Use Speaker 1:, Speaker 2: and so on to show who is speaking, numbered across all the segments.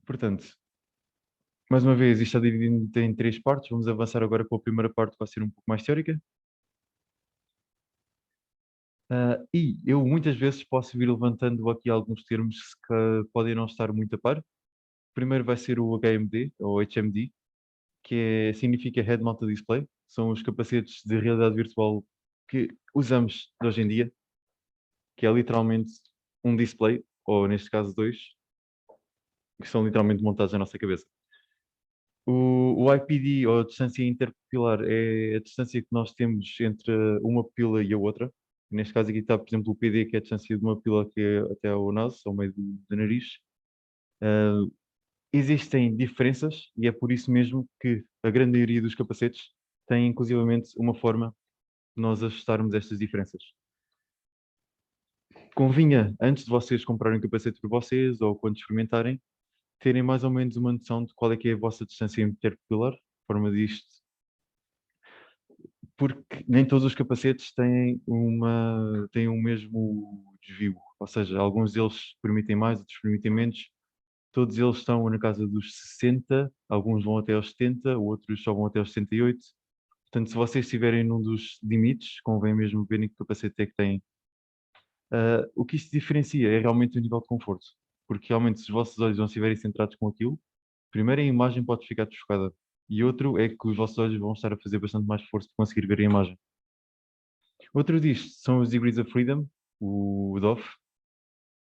Speaker 1: Portanto, mais uma vez, isto está dividido em três partes. Vamos avançar agora com a primeira parte, que vai ser um pouco mais teórica. E eu muitas vezes posso vir levantando aqui alguns termos que podem não estar muito a par. Primeiro vai ser o HMD, ou HMD, que significa Head Mounted Display. São os capacetes de realidade virtual que usamos hoje em dia, que é literalmente um display, ou neste caso dois, que são literalmente montados na nossa cabeça. O IPD, ou a distância interpupilar, é a distância que nós temos entre uma pupila e a outra. Neste caso aqui está, por exemplo, o PD, que é a distância de uma pupila que é até ao naso, ao meio do nariz. Ah, Existem diferenças e é por isso mesmo que a grande maioria dos capacetes tem inclusivamente uma forma de nós ajustarmos estas diferenças. Convinha, antes de vocês comprarem um capacete para vocês ou quando experimentarem, terem mais ou menos uma noção de qual é que é a vossa distância interpupilar, de forma disto, porque nem todos os capacetes têm o mesmo desvio, ou seja, alguns deles permitem mais, outros permitem menos. Todos eles estão na casa dos 60, alguns vão até aos 70, outros só vão até aos 68. Portanto, se vocês estiverem num dos limites, convém mesmo verem que capacete é que têm. O que isto diferencia é realmente o nível de conforto, porque realmente se os vossos olhos não estiverem centrados com aquilo, primeiro a imagem pode ficar desfocada, e outro é que os vossos olhos vão estar a fazer bastante mais esforço para conseguir ver a imagem. Outro disto são os Degrees of Freedom, o DOF,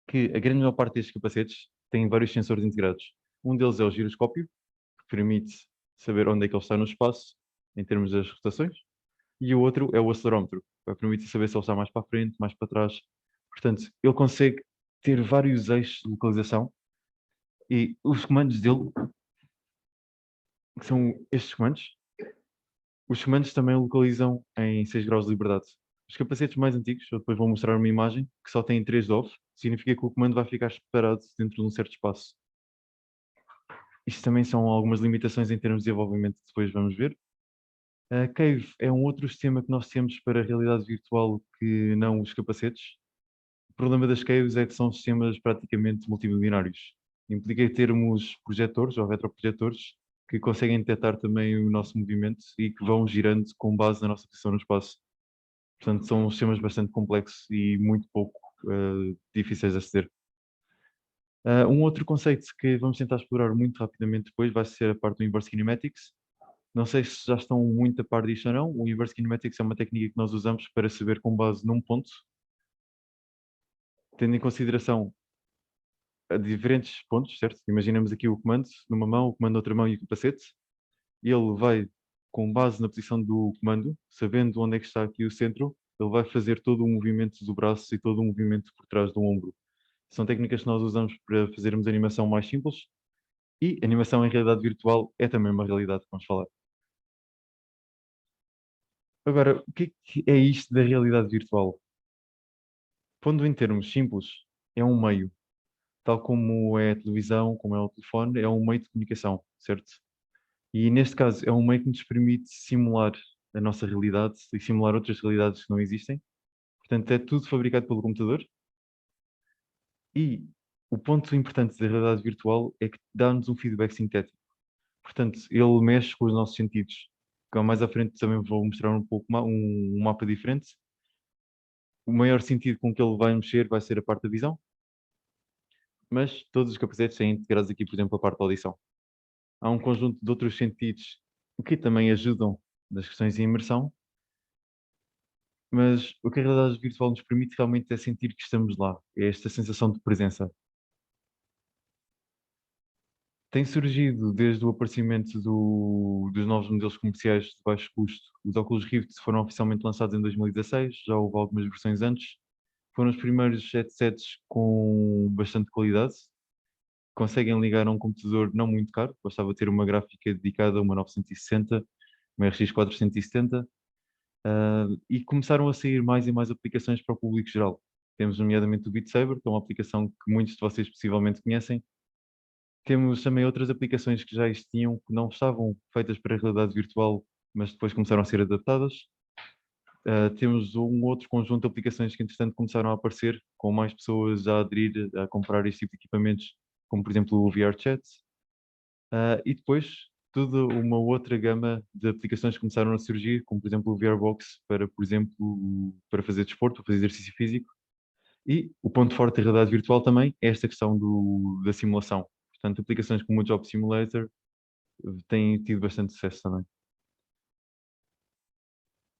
Speaker 1: que a grande maior parte destes capacetes tem vários sensores integrados. Um deles é o giroscópio, que permite saber onde é que ele está no espaço, em termos das rotações, e o outro é o acelerómetro, que vai permitir saber se ele está mais para a frente, mais para trás. Portanto, ele consegue ter vários eixos de localização e os comandos dele, que são estes comandos, os comandos também localizam em 6 graus de liberdade. Os capacetes mais antigos, eu depois vou mostrar uma imagem, que só tem 3 DOF, significa que o comando vai ficar separado dentro de um certo espaço. Isto também são algumas limitações em termos de desenvolvimento que depois vamos ver. A Cave é um outro sistema que nós temos para a realidade virtual que não os capacetes. O problema das caves é que são sistemas praticamente multimilionários. Implica termos projetores ou retroprojetores que conseguem detectar também o nosso movimento e que vão girando com base na nossa posição no espaço. Portanto, são sistemas bastante complexos e muito pouco difíceis de aceder. Um outro conceito que vamos tentar explorar muito rapidamente depois vai ser a parte do Inverse Kinematics. Não sei se já estão muito a par disto ou não. O Inverse Kinematics é uma técnica que nós usamos para saber com base num ponto, tendo em consideração a diferentes pontos, certo? Imaginemos aqui o comando numa mão, o comando noutra mão e o capacete. E ele vai, com base na posição do comando, sabendo onde é que está aqui o centro, ele vai fazer todo o movimento do braço e todo o movimento por trás do ombro. São técnicas que nós usamos para fazermos animação mais simples e animação em realidade virtual é também uma realidade que vamos falar. Agora, o que é isto da realidade virtual? Pondo em termos simples, é um meio, tal como é a televisão, como é o telefone, é um meio de comunicação, certo? E neste caso é um meio que nos permite simular a nossa realidade e simular outras realidades que não existem. Portanto, é tudo fabricado pelo computador. E o ponto importante da realidade virtual é que dá-nos um feedback sintético. Portanto, ele mexe com os nossos sentidos. Que mais à frente também vou mostrar um pouco um mapa diferente. O maior sentido com que ele vai mexer vai ser a parte da visão, mas todos os capacetes têm integrados aqui, por exemplo, a parte da audição. Há um conjunto de outros sentidos que também ajudam nas questões de imersão, mas o que a realidade virtual nos permite realmente é sentir que estamos lá, é esta sensação de presença. Tem surgido desde o aparecimento dos novos modelos comerciais de baixo custo. Os óculos Rift foram oficialmente lançados em 2016, já houve algumas versões antes. Foram os primeiros headsets com bastante qualidade, conseguem ligar a um computador não muito caro, bastava ter uma gráfica dedicada a uma 960, uma RX 470, e começaram a sair mais e mais aplicações para o público geral. Temos nomeadamente o Beat Saber, que é uma aplicação que muitos de vocês possivelmente conhecem. Temos também outras aplicações que já existiam, que não estavam feitas para a realidade virtual, mas depois começaram a ser adaptadas. Temos um outro conjunto de aplicações que, entretanto, começaram a aparecer, com mais pessoas a aderir a comprar este tipo de equipamentos como por exemplo o VRChat, e depois toda uma outra gama de aplicações começaram a surgir, como por exemplo o VRBox para, por exemplo, para fazer desporto, para fazer exercício físico. E o ponto forte da realidade virtual também é esta questão da simulação. Portanto, aplicações como o Job Simulator têm tido bastante sucesso também.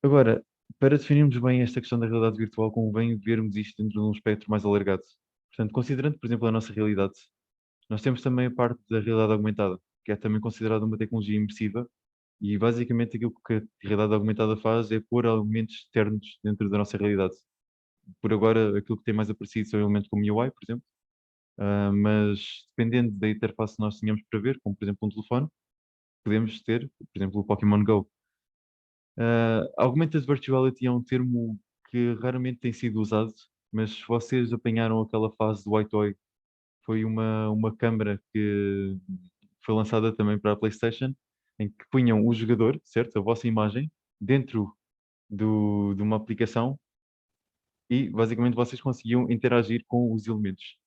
Speaker 1: Agora, para definirmos bem esta questão da realidade virtual, convém vermos isto dentro de um espectro mais alargado. Portanto, considerando, por exemplo, a nossa realidade, nós temos também a parte da realidade aumentada, que é também considerada uma tecnologia imersiva, e basicamente aquilo que a realidade aumentada faz é pôr elementos externos dentro da nossa realidade. Por agora, aquilo que tem mais aparecido são elementos como UI, por exemplo, mas dependendo da interface que nós tenhamos para ver, como por exemplo um telefone, podemos ter, por exemplo, o Pokémon Go. Augmented Virtuality é um termo que raramente tem sido usado, mas se vocês apanharam aquela fase do iToy, foi uma câmara que foi lançada também para a PlayStation, em que punham o jogador, certo? A vossa imagem, dentro de uma aplicação e basicamente vocês conseguiam interagir com os elementos.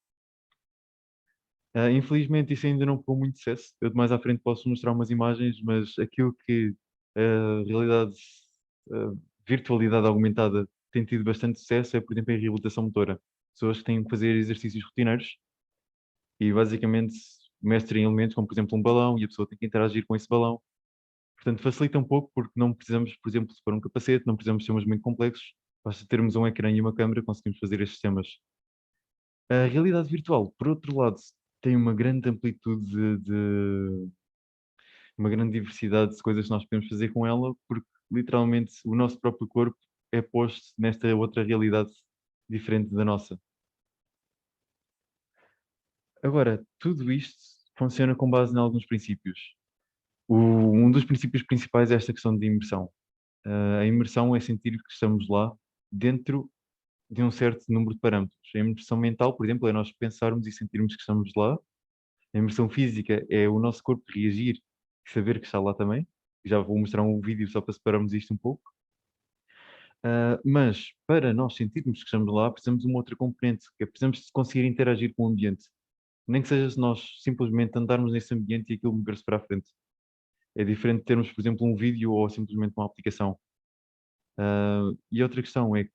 Speaker 1: Infelizmente isso ainda não pegou muito sucesso. Eu de mais à frente posso mostrar umas imagens, mas aquilo que a realidade, a virtualidade aumentada tem tido bastante sucesso é, por exemplo, a reabilitação motora. Pessoas que têm que fazer exercícios rotineiros e basicamente mestrem elementos como, por exemplo, um balão e a pessoa tem que interagir com esse balão. Portanto, facilita um pouco porque não precisamos, por exemplo, se for um capacete, não precisamos de sistemas muito complexos. Basta termos um ecrã e uma câmera, conseguimos fazer estes sistemas. A realidade virtual, por outro lado, tem uma grande amplitude uma grande diversidade de coisas que nós podemos fazer com ela, porque literalmente o nosso próprio corpo é posto nesta outra realidade diferente da nossa. Agora, tudo isto funciona com base em alguns princípios. Um dos princípios principais é esta questão de imersão. A imersão é sentir que estamos lá dentro de um certo número de parâmetros. A imersão mental, por exemplo, é nós pensarmos e sentirmos que estamos lá. A imersão física é o nosso corpo reagir e saber que está lá também. Já vou mostrar um vídeo só para separarmos isto um pouco. Mas para nós sentirmos que estamos lá, precisamos de uma outra componente, que é precisamos de conseguir interagir com o ambiente. Nem que seja se nós simplesmente andarmos nesse ambiente e aquilo mover-se para a frente. É diferente de termos, por exemplo, um vídeo ou simplesmente uma aplicação. E outra questão é que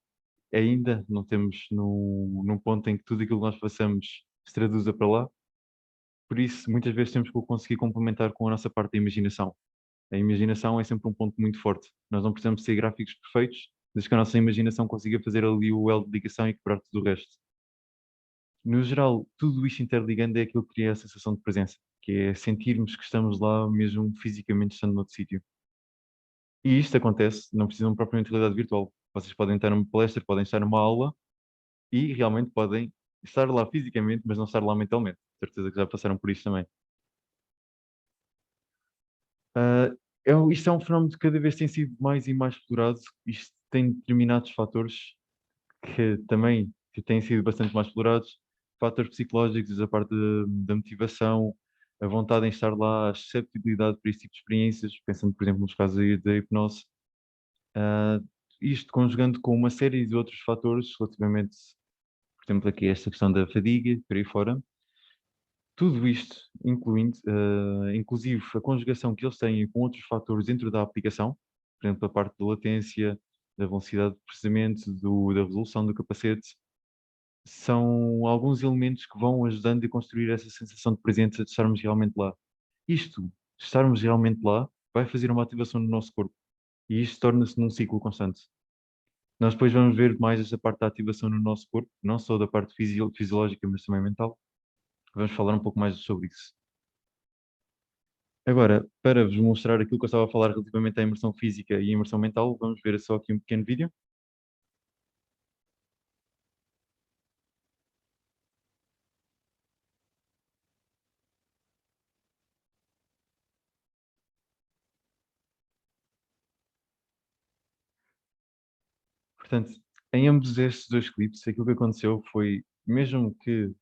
Speaker 1: ainda não temos num ponto em que tudo aquilo que nós façamos se traduza para lá. Por isso, muitas vezes temos que o conseguir complementar com a nossa parte da imaginação. A imaginação é sempre um ponto muito forte. Nós não precisamos ser gráficos perfeitos, desde que a nossa imaginação consiga fazer ali o elo de ligação e quebrar tudo o resto. No geral, tudo isto interligando é aquilo que cria a sensação de presença, que é sentirmos que estamos lá mesmo fisicamente estando noutro sítio. E isto acontece, não precisam propriamente de realidade virtual. Vocês podem estar numa palestra, podem estar numa aula e realmente podem estar lá fisicamente, mas não estar lá mentalmente. Certeza que já passaram por isto também. Ah, isto é um fenómeno que cada vez tem sido mais e mais explorado. Isto tem determinados fatores que também que têm sido bastante mais explorados. Fatores psicológicos, a parte da motivação, a vontade em estar lá, a susceptibilidade para este tipo de experiências, pensando, por exemplo, nos casos aí da hipnose. Ah, isto conjugando com uma série de outros fatores relativamente, por exemplo, aqui esta questão da fadiga, por aí fora. Tudo isto, incluindo, inclusive a conjugação que eles têm com outros fatores dentro da aplicação, por exemplo, a parte da latência, da velocidade de processamento, da resolução do capacete, são alguns elementos que vão ajudando a construir essa sensação de presença, de estarmos realmente lá. Isto, estarmos realmente lá, vai fazer uma ativação no nosso corpo e isto torna-se num ciclo constante. Nós depois vamos ver mais esta parte da ativação no nosso corpo, não só da parte fisiológica, mas também mental. Vamos falar um pouco mais sobre isso. Agora, para vos mostrar aquilo que eu estava a falar relativamente à imersão física e à imersão mental, vamos ver só aqui um pequeno vídeo. Portanto, em ambos estes dois clipes, aquilo que aconteceu foi, mesmo que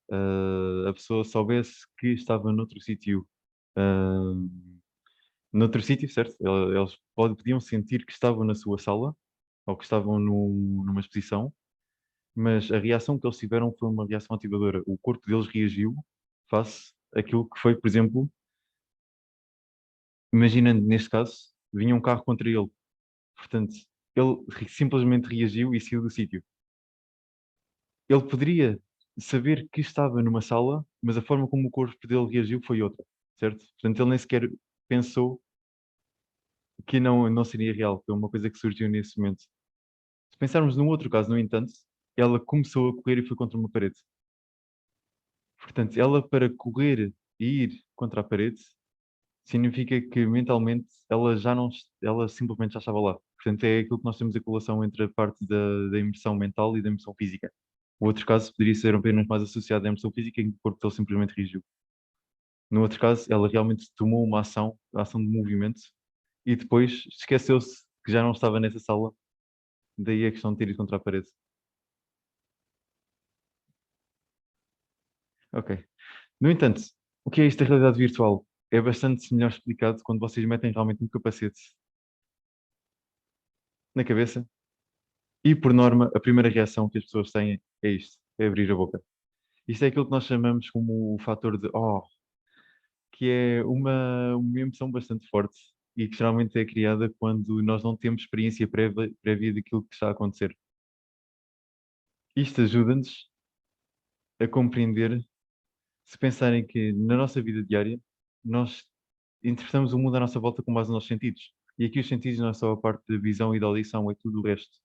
Speaker 1: a pessoa soubesse que estava ah, noutro sítio, certo? Eles podiam sentir que estavam na sua sala ou que estavam numa exposição, mas a reação que eles tiveram foi uma reação ativadora. O corpo deles reagiu face aquilo que foi, por exemplo, imaginando neste caso, vinha um carro contra ele. Portanto, ele simplesmente reagiu e saiu do sítio. Ele poderia saber que estava numa sala, mas a forma como o corpo dele reagiu foi outra, certo? Portanto, ele nem sequer pensou que não seria real, foi uma coisa que surgiu nesse momento. Se pensarmos num outro caso, no entanto, ela começou a correr e foi contra uma parede. Portanto, ela para correr e ir contra a parede, significa que mentalmente ela já não, ela simplesmente já estava lá. Portanto, é aquilo que nós temos a correlação entre a parte da imersão mental e da imersão física. O outro caso poderia ser apenas mais associado à imersão física, em que o corpo dele simplesmente reagiu. No outro caso, ela realmente tomou uma ação, a ação de movimento, e depois esqueceu-se que já não estava nessa sala, daí a questão de ter ido contra a parede. Ok. No entanto, o que é isto da realidade virtual? É bastante melhor explicado quando vocês metem realmente um capacete na cabeça e, por norma, a primeira reação que as pessoas têm é isto, é abrir a boca. Isto é aquilo que nós chamamos como o fator de oh, que é uma emoção bastante forte e que geralmente é criada quando nós não temos experiência prévia daquilo que está a acontecer. Isto ajuda-nos a compreender, se pensarem que na nossa vida diária nós interpretamos o mundo à nossa volta com base nos nossos sentidos. E aqui os sentidos não é só a parte da visão e da audição, é tudo o resto.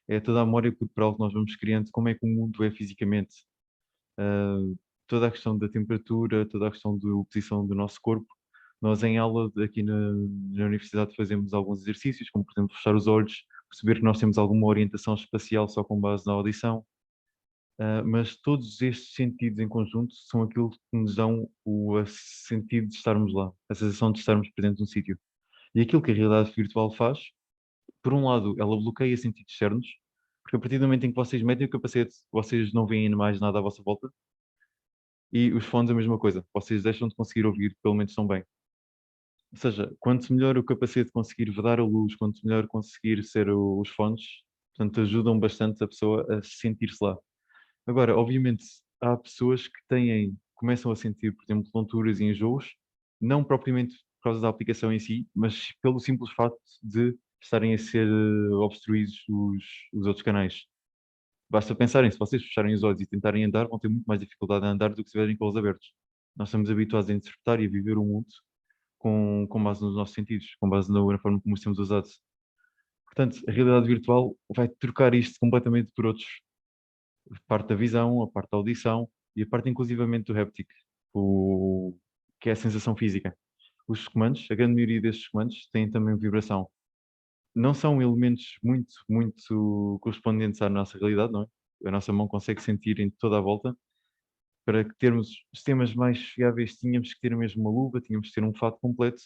Speaker 1: É toda a memória corporal que nós vamos criando, como é que o mundo é fisicamente. Ah, toda a questão da temperatura, toda a questão da posição do nosso corpo. Nós em aula aqui na universidade fazemos alguns exercícios, como por exemplo fechar os olhos, perceber que nós temos alguma orientação espacial só com base na audição. Mas todos estes sentidos em conjunto são aquilo que nos dão o sentido de estarmos lá, a sensação de estarmos presentes num sítio. E aquilo que a realidade virtual faz, por um lado, ela bloqueia sentidos externos, porque a partir do momento em que vocês metem o capacete, vocês não veem mais nada à vossa volta, e os fones a mesma coisa, vocês deixam de conseguir ouvir, pelo menos tão bem. Ou seja, quanto melhor o capacete conseguir vedar a luz, quanto melhor conseguir ser os fones, portanto, ajudam bastante a pessoa a sentir-se lá. Agora, obviamente, há pessoas que começam a sentir, por exemplo, tonturas e enjoos, não propriamente por causa da aplicação em si, mas pelo simples facto de estarem a ser obstruídos os outros canais. Basta pensarem, se vocês fecharem os olhos e tentarem andar, vão ter muito mais dificuldade em andar do que se tiverem com os abertos. Nós estamos habituados a interpretar e a viver o mundo com base nos nossos sentidos, com base na forma como os temos usado. Portanto, a realidade virtual vai trocar isto completamente por outros. A parte da visão, a parte da audição e a parte inclusivamente do haptic, que é a sensação física. Os comandos, a grande maioria destes comandos têm também vibração. Não são elementos muito correspondentes à nossa realidade, não é? A nossa mão consegue sentir em toda a volta. Para que termos sistemas mais fiáveis, tínhamos que ter mesmo uma luva, tínhamos que ter um fato completo,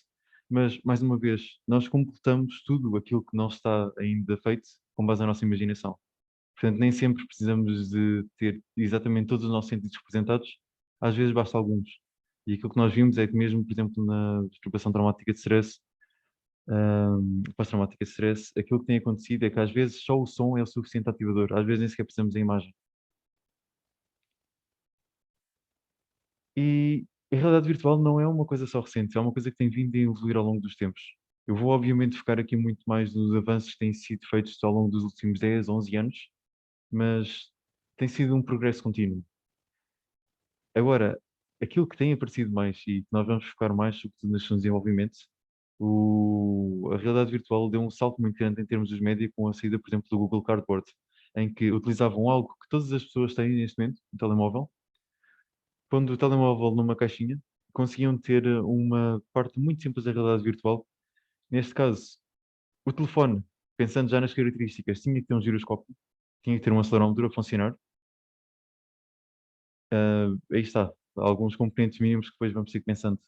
Speaker 1: mas, mais uma vez, nós completamos tudo aquilo que não está ainda feito com base na nossa imaginação. Portanto, nem sempre precisamos de ter exatamente todos os nossos sentidos representados, às vezes basta alguns. E aquilo que nós vimos é que mesmo, por exemplo, na perturbação traumática de stress, pós-traumática de stress, aquilo que tem acontecido é que às vezes só o som é o suficiente ativador, às vezes nem sequer precisamos da imagem. E a realidade virtual não é uma coisa só recente, é uma coisa que tem vindo a evoluir ao longo dos tempos. Eu vou, obviamente, focar aqui muito mais nos avanços que têm sido feitos ao longo dos últimos 10, 11 anos, mas tem sido um progresso contínuo. Agora, aquilo que tem aparecido mais e que nós vamos focar mais, sobretudo neste desenvolvimento, a realidade virtual deu um salto muito grande em termos dos média com a saída, por exemplo, do Google Cardboard, em que utilizavam algo que todas as pessoas têm neste momento, um telemóvel, pondo o telemóvel numa caixinha, conseguiam ter uma parte muito simples da realidade virtual. Neste caso, o telefone, pensando já nas características, tinha que ter um giroscópio, tinha que ter um acelerómetro a funcionar. Aí está, alguns componentes mínimos que depois vamos ter pensando.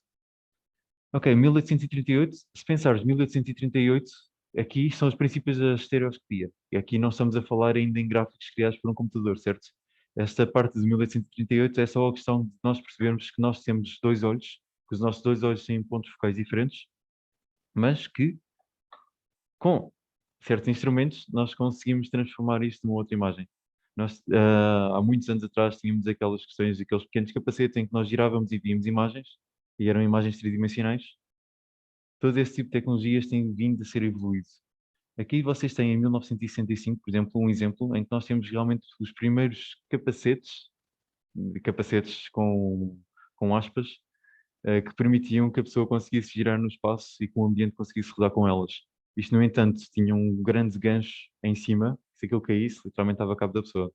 Speaker 1: Ok, 1838, se pensares 1838, aqui são os princípios da estereoscopia. E aqui não estamos a falar ainda em gráficos criados por um computador, certo? Esta parte de 1838 é só a questão de nós percebermos que nós temos dois olhos, que os nossos dois olhos têm pontos focais diferentes, mas que com certos instrumentos nós conseguimos transformar isto numa outra imagem. Nós, há muitos anos atrás, tínhamos aquelas questões, aqueles pequenos capacetes em que nós girávamos e víamos imagens, e eram imagens tridimensionais. Todo esse tipo de tecnologias tem vindo a ser evoluído. Aqui vocês têm em 1965, por exemplo, um exemplo em que nós temos realmente os primeiros capacetes, capacetes com aspas, que permitiam que a pessoa conseguisse girar no espaço e que o ambiente conseguisse rodar com elas. Isto, no entanto, tinha um grande gancho em cima, se aquilo caísse, literalmente estava a cabo da pessoa.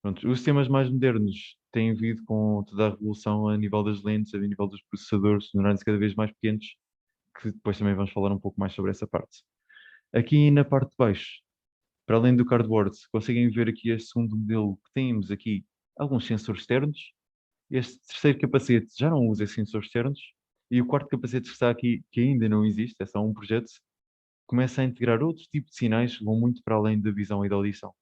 Speaker 1: Pronto, os sistemas mais modernos têm vindo com toda a revolução a nível das lentes, a nível dos processadores, tornando-se cada vez mais pequenos, que depois também vamos falar um pouco mais sobre essa parte. Aqui na parte de baixo, para além do cardboard, conseguem ver aqui este segundo modelo que temos aqui alguns sensores externos. Este terceiro capacete já não usa sensores externos. E o quarto capacete que está aqui, que ainda não existe, é só um projeto, começa a integrar outros tipos de sinais que vão muito para além da visão e da audição.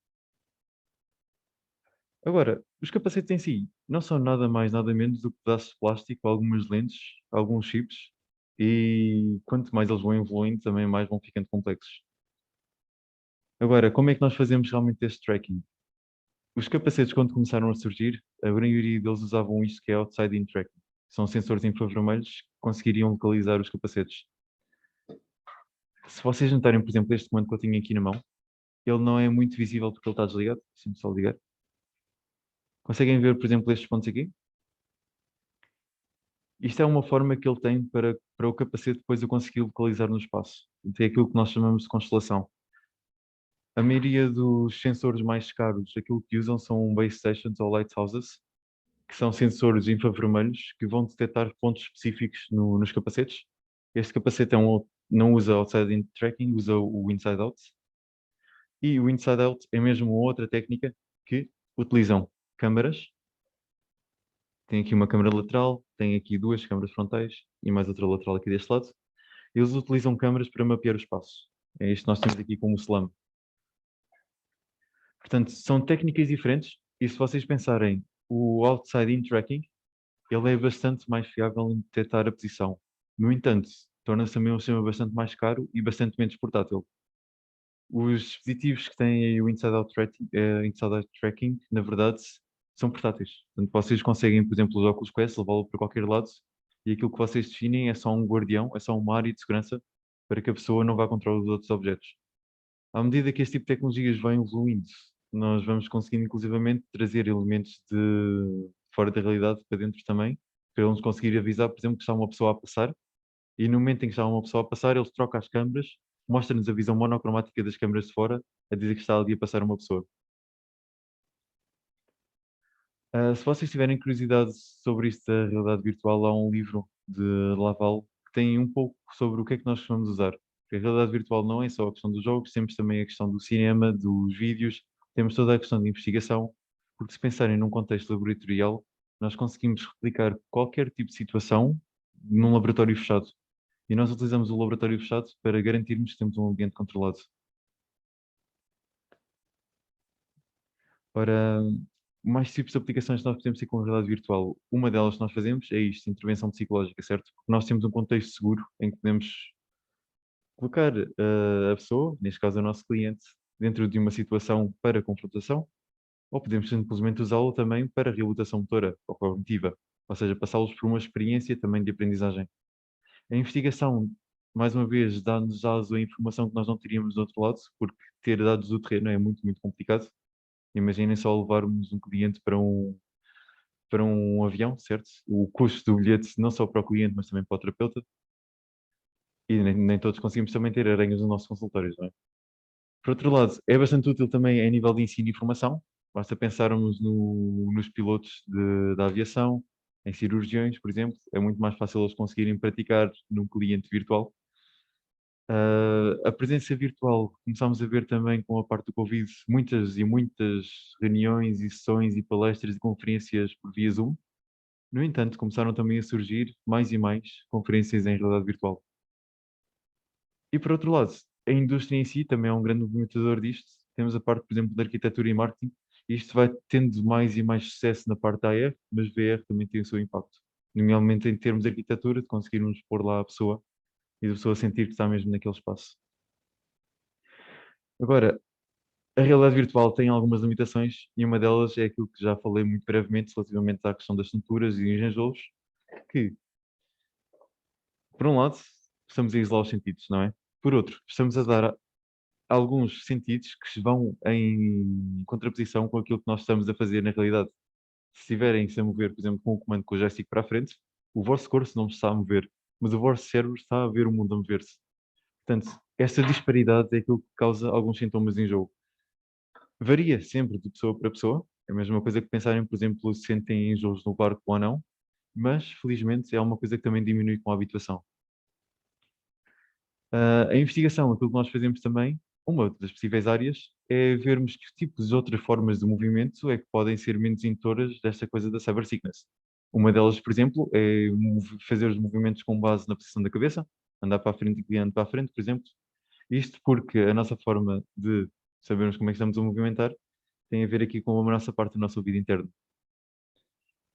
Speaker 1: Agora, os capacetes em si não são nada mais, nada menos do que pedaços de plástico, algumas lentes, alguns chips, e quanto mais eles vão evoluindo, também mais vão ficando complexos. Agora, como é que nós fazemos realmente este tracking? Os capacetes, quando começaram a surgir, a maioria deles usavam isto que é outside-in tracking. São sensores infravermelhos que conseguiriam localizar os capacetes. Se vocês notarem, por exemplo, este comando que eu tenho aqui na mão, ele não é muito visível porque ele está desligado. Deixa-me só ligar. Conseguem ver, por exemplo, estes pontos aqui? Isto é uma forma que ele tem para o capacete depois eu conseguir localizar no espaço. É aquilo que nós chamamos de constelação. A maioria dos sensores mais caros, aquilo que usam são base stations ou lighthouses, que são sensores infravermelhos que vão detectar pontos específicos nos capacetes. Este capacete não usa outside-in tracking, usa o inside-out. E o inside-out é mesmo outra técnica que utilizam câmaras. Tem aqui uma câmara lateral, tem aqui duas câmaras frontais e mais outra lateral aqui deste lado. Eles utilizam câmaras para mapear o espaço. É isto que nós temos aqui como SLAM. Portanto, são técnicas diferentes e se vocês pensarem, o outside-in tracking, ele é bastante mais fiável em detectar a posição. No entanto, torna-se também um sistema bastante mais caro e bastante menos portátil. Os dispositivos que têm aí o inside out tracking, na verdade, são portáteis. Portanto, vocês conseguem, por exemplo, os óculos Quest, levá-lo para qualquer lado e aquilo que vocês definem é só um guardião, é só uma área de segurança para que a pessoa não vá contra os outros objetos. À medida que este tipo de tecnologias vão evoluindo, nós vamos conseguindo, inclusivamente, trazer elementos de fora da realidade para dentro também, para eles conseguir avisar, por exemplo, que está uma pessoa a passar e no momento em que está uma pessoa a passar, eles trocam as câmaras, mostra-nos a visão monocromática das câmaras de fora, a dizer que está ali a passar uma pessoa. Se vocês tiverem curiosidade sobre isto da realidade virtual, há um livro de Laval que tem um pouco sobre o que é que nós costumamos usar. Porque a realidade virtual não é só a questão dos jogos, temos também a questão do cinema, dos vídeos, temos toda a questão de investigação, porque se pensarem num contexto laboratorial, nós conseguimos replicar qualquer tipo de situação num laboratório fechado. E nós utilizamos o laboratório fechado para garantirmos que temos um ambiente controlado. Ora, mais tipos de aplicações que nós podemos ter com a realidade virtual. Uma delas que nós fazemos é isto, intervenção psicológica, certo? Porque nós temos um contexto seguro em que podemos colocar a pessoa, neste caso o nosso cliente, dentro de uma situação para confrontação, ou podemos simplesmente usá-lo também para reabilitação motora ou cognitiva, ou seja, passá-los por uma experiência também de aprendizagem. A investigação, mais uma vez, dá-nos a informação que nós não teríamos do outro lado, porque ter dados do terreno é muito, muito complicado. Imaginem só levarmos um cliente para um avião, certo? O custo do bilhete não só para o cliente, mas também para o terapeuta. E nem todos conseguimos também ter aranhas nos nossos consultórios, não é? Por outro lado, é bastante útil também a nível de ensino e formação. Basta pensarmos nos pilotos da aviação, em cirurgiões, por exemplo. É muito mais fácil eles conseguirem praticar num cliente virtual. A presença virtual, começámos a ver também com a parte do Covid, muitas e muitas reuniões e sessões e palestras e conferências por via Zoom. No entanto, começaram também a surgir mais e mais conferências em realidade virtual. E por outro lado, a indústria em si também é um grande movimentador disto. Temos a parte, por exemplo, da arquitetura e marketing. Isto vai tendo mais e mais sucesso na parte da AR, mas VR também tem o seu impacto. Nomeadamente em termos de arquitetura, de conseguirmos pôr lá a pessoa e a pessoa sentir que está mesmo naquele espaço. Agora, A realidade virtual tem algumas limitações e uma delas é aquilo que já falei muito brevemente relativamente à questão das tonturas e engenhos, que, por um lado, estamos a isolar os sentidos, não é? Por outro, estamos a dar alguns sentidos que se vão em contraposição com aquilo que nós estamos a fazer na realidade. Se estiverem-se a mover, por exemplo, com o comando com o joystick para a frente, o vosso corpo não se está a mover, mas o vosso cérebro está a ver o mundo a mover-se. Portanto, esta disparidade é aquilo que causa alguns sintomas de enjoo. Varia sempre de pessoa para pessoa. É a mesma coisa que pensarem, por exemplo, se sentem enjoos no barco ou não, mas felizmente é uma coisa que também diminui com a habituação. A investigação, aquilo que nós fazemos também, uma das possíveis áreas, é vermos que tipos de outras formas de movimento é que podem ser menos indutoras desta coisa da cyber sickness. Uma delas, por exemplo, é fazer os movimentos com base na posição da cabeça, andar para a frente e guiando para a frente, por exemplo. Isto porque a nossa forma de sabermos como é que estamos a movimentar tem a ver aqui com a nossa parte do nosso ouvido interno.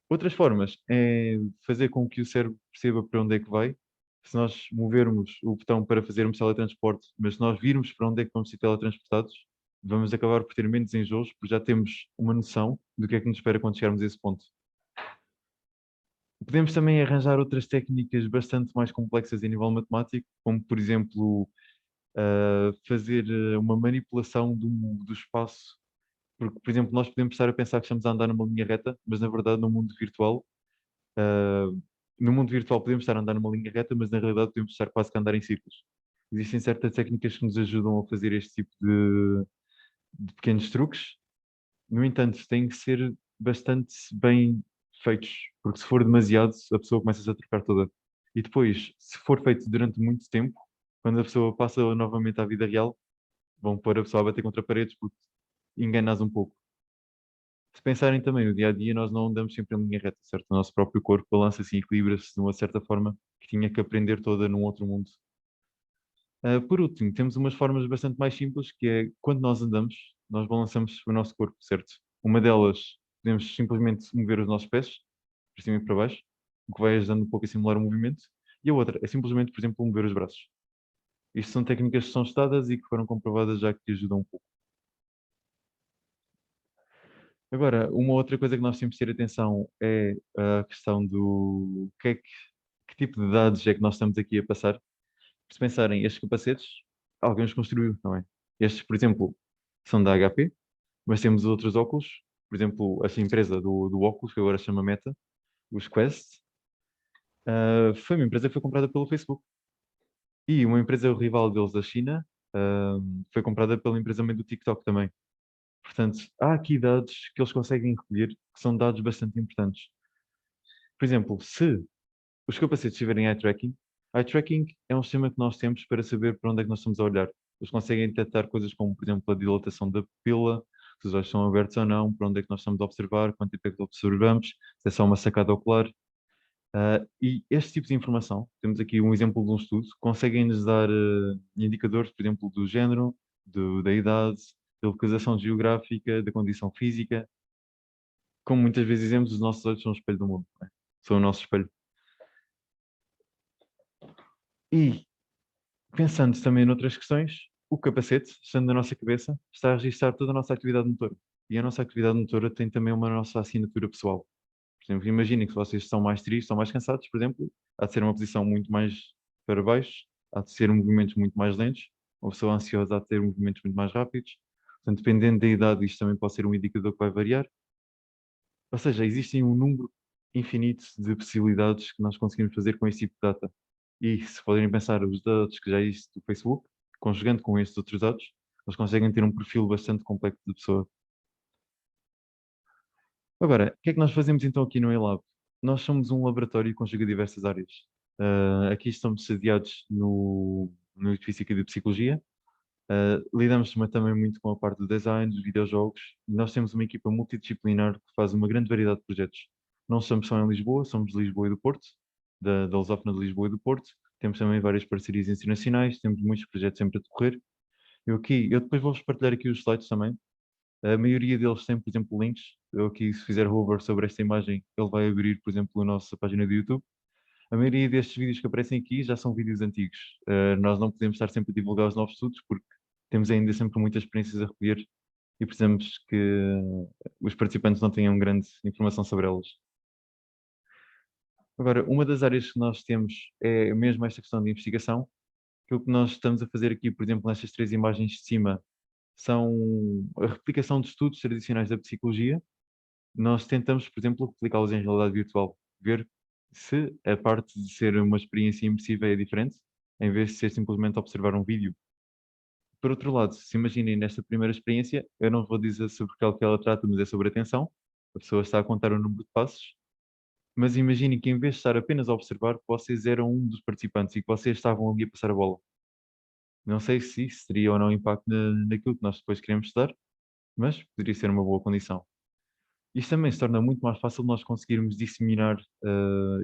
Speaker 1: Outras formas é fazer com que o cérebro perceba para onde é que vai. Se nós movermos o botão para fazermos teletransporte, mas se nós virmos para onde é que vamos ser teletransportados, vamos acabar por ter menos enjoos, porque já temos uma noção do que é que nos espera quando chegarmos a esse ponto. Podemos também arranjar outras técnicas bastante mais complexas a nível matemático, como, por exemplo, fazer uma manipulação do espaço. Porque, por exemplo, nós podemos estar a pensar que estamos a andar numa linha reta, mas na verdade, ah, no mundo virtual podemos estar a andar numa linha reta, mas na realidade podemos estar quase que a andar em círculos. Existem certas técnicas que nos ajudam a fazer este tipo de pequenos truques. No entanto, têm que ser bastante bem feitos, porque se for demasiado, a pessoa começa-se a trocar toda. E depois, se for feito durante muito tempo, quando a pessoa passa novamente à vida real, vão pôr a pessoa a bater contra paredes porque enganas um pouco. Se pensarem também no dia a dia, nós não andamos sempre em linha reta, certo? O nosso próprio corpo balança-se e equilibra-se de uma certa forma que tinha que aprender toda num outro mundo. Por último, temos umas formas bastante mais simples, que é quando nós andamos, nós balançamos o nosso corpo, certo? Uma delas, podemos simplesmente mover os nossos pés, para cima e para baixo, o que vai ajudando um pouco a simular o movimento. E a outra é simplesmente, por exemplo, mover os braços. Isto são técnicas que são estudadas e que foram comprovadas já que ajudam um pouco. Agora, uma outra coisa que nós temos de ter atenção é a questão do que tipo de dados é que nós estamos aqui a passar. Se pensarem, estes capacetes, alguém os construiu, não é? Estes, por exemplo, são da HP, mas temos outros óculos, por exemplo, esta empresa do óculos, que agora se chama Meta, os Quest, foi uma empresa que foi comprada pelo Facebook. E uma empresa rival deles da China, foi comprada pela empresa mãe do TikTok também. Portanto, há aqui dados que eles conseguem recolher que são dados bastante importantes. Por exemplo, se os capacetes tiverem eye tracking é um sistema que nós temos para saber para onde é que nós estamos a olhar. Eles conseguem detectar coisas como, por exemplo, a dilatação da pupila, se os olhos estão abertos ou não, para onde é que nós estamos a observar, quanto tempo é que observamos, se é só uma sacada ocular. E este tipo de informação, temos aqui um exemplo de um estudo, conseguem-nos dar indicadores, por exemplo, do género, da idade, da localização geográfica, da condição física. Como muitas vezes dizemos, os nossos olhos são o espelho do mundo, não é? São o nosso espelho. E pensando também noutras questões, o capacete, estando na nossa cabeça, está a registrar toda a nossa atividade motora. E a nossa atividade motora tem também uma nossa assinatura pessoal. Por exemplo, imaginem que se vocês estão mais tristes, estão mais cansados, por exemplo, há de ser uma posição muito mais para baixo, há de ser movimentos muito mais lentos, uma pessoa ansiosa há de ter movimentos muito mais rápidos. Portanto, dependendo da idade, isto também pode ser um indicador que vai variar. Ou seja, existem um número infinito de possibilidades que nós conseguimos fazer com esse tipo de data. E se poderem pensar os dados que já existem do Facebook, conjugando com estes outros dados, eles conseguem ter um perfil bastante complexo de pessoa. Agora, o que é que nós fazemos então aqui no eLab? Nós somos um laboratório que conjuga diversas áreas. Aqui estamos sediados no edifício aqui de Psicologia. Lidamos também muito com a parte do design, dos videojogos. E nós temos uma equipa multidisciplinar que faz uma grande variedade de projetos. Não somos só em Lisboa, somos de Lisboa e do Porto, da Lusófona de Lisboa e do Porto. Temos também várias parcerias internacionais, temos muitos projetos sempre a decorrer. Eu depois vou-vos partilhar aqui os slides também. A maioria deles tem, por exemplo, links. Eu aqui, se fizer hover sobre esta imagem, ele vai abrir, por exemplo, a nossa página do YouTube. A maioria destes vídeos que aparecem aqui já são vídeos antigos. Nós não podemos estar sempre a divulgar os novos estudos porque temos ainda sempre muitas experiências a recolher e precisamos que os participantes não tenham grande informação sobre elas. Agora, uma das áreas que nós temos é mesmo esta questão de investigação. Aquilo que nós estamos a fazer aqui, por exemplo, nestas três imagens de cima, são a replicação de estudos tradicionais da psicologia. Nós tentamos, por exemplo, replicá-los em realidade virtual, ver se a parte de ser uma experiência imersiva é diferente, em vez de ser simplesmente observar um vídeo. Por outro lado, se imaginem nesta primeira experiência, eu não vou dizer sobre o que ela trata, mas é sobre atenção. A pessoa está a contar o número de passos, mas imaginem que em vez de estar apenas a observar, vocês eram um dos participantes e que vocês estavam ali a passar a bola. Não sei se isso teria ou não impacto naquilo que nós depois queremos estudar, mas poderia ser uma boa condição. Isto também se torna muito mais fácil nós conseguirmos disseminar,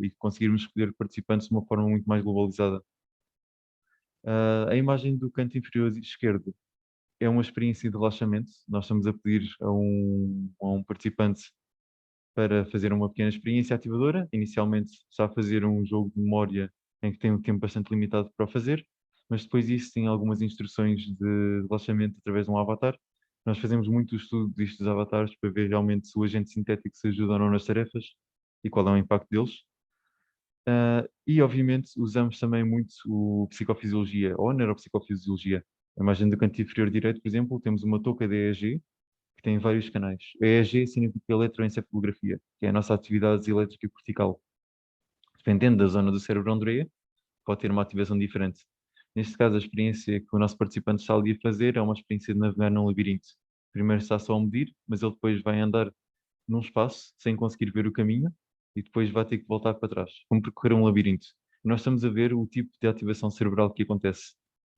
Speaker 1: e conseguirmos escolher participantes de uma forma muito mais globalizada. A imagem do canto inferior esquerdo é uma experiência de relaxamento. Nós estamos a pedir a um participante para fazer uma pequena experiência ativadora. Inicialmente está a fazer um jogo de memória em que tem um tempo bastante limitado para o fazer, mas depois disso tem algumas instruções de relaxamento através de um avatar. Nós fazemos muito o estudo disto dos avatares para ver realmente se o agente sintético se ajuda ou não nas tarefas e qual é o impacto deles. E obviamente usamos também muito o psicofisiologia ou a neuropsicofisiologia. A imagem do canto inferior direito, por exemplo, temos uma touca de EEG que tem vários canais. A EEG significa eletroencefalografia, que é a nossa atividade elétrica cortical. Dependendo da zona do cérebro onde é, pode ter uma ativação diferente. Neste caso, a experiência que o nosso participante está ali a fazer é uma experiência de navegar num labirinto. Primeiro está só a medir, mas ele depois vai andar num espaço sem conseguir ver o caminho e depois vai ter que voltar para trás, como percorrer um labirinto. Nós estamos a ver o tipo de ativação cerebral que acontece